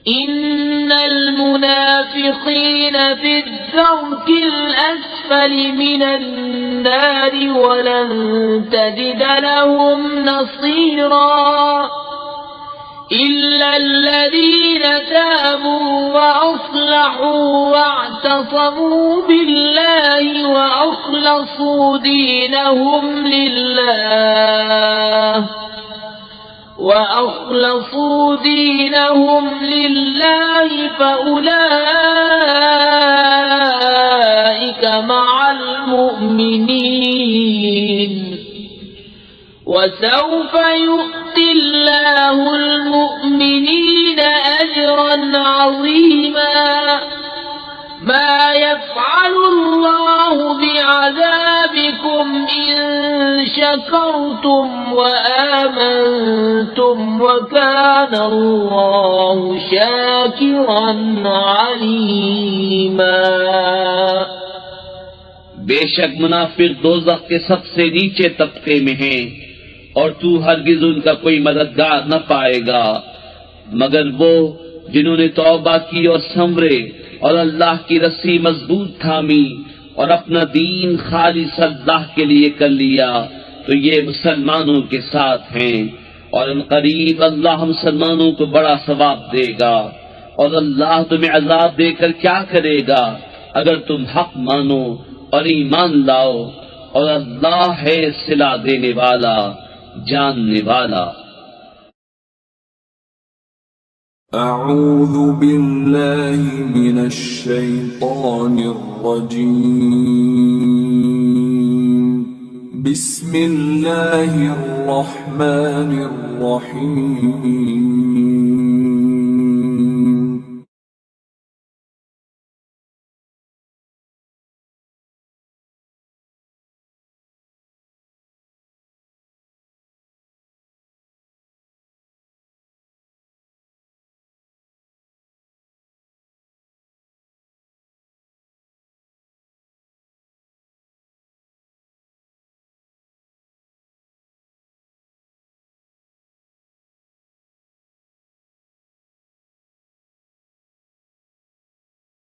इन्नल मुनाफिकीन फिद्दर्किल अस्फली मिनन नारि वलन तजिद लहुम नसीरा إلا الذين تابوا وأصلحوا واعتصموا بالله وأخلصوا دينهم لله فأولئك مع المؤمنين وسوف يؤتي الله المؤمنين أجرا عظيما ما يفعل الله بعذابكم إن شكرتم وآمنتم وكان الله شاكرا عليما। बेशक मुनाफिक दोज़ख के सबसे नीचे तबके में हैं और तू हरगिज उनका कोई मददगार न पाएगा, मगर वो जिन्होंने तौबा की और संवरे और अल्लाह की रस्सी मजबूत थामी और अपना दीन खालिस अल्लाह के लिए कर लिया, तो ये मुसलमानों के साथ हैं। और इन करीब अल्लाह मुसलमानों को बड़ा सवाब देगा। और अल्लाह तुम्हें अजाब देकर क्या करेगा अगर तुम हक मानो और ईमान लाओ। और अल्लाह है सिला देने वाला, जानने वाला। أعوذ بالله من الشيطان الرجيم بسم الله الرحمن الرحيم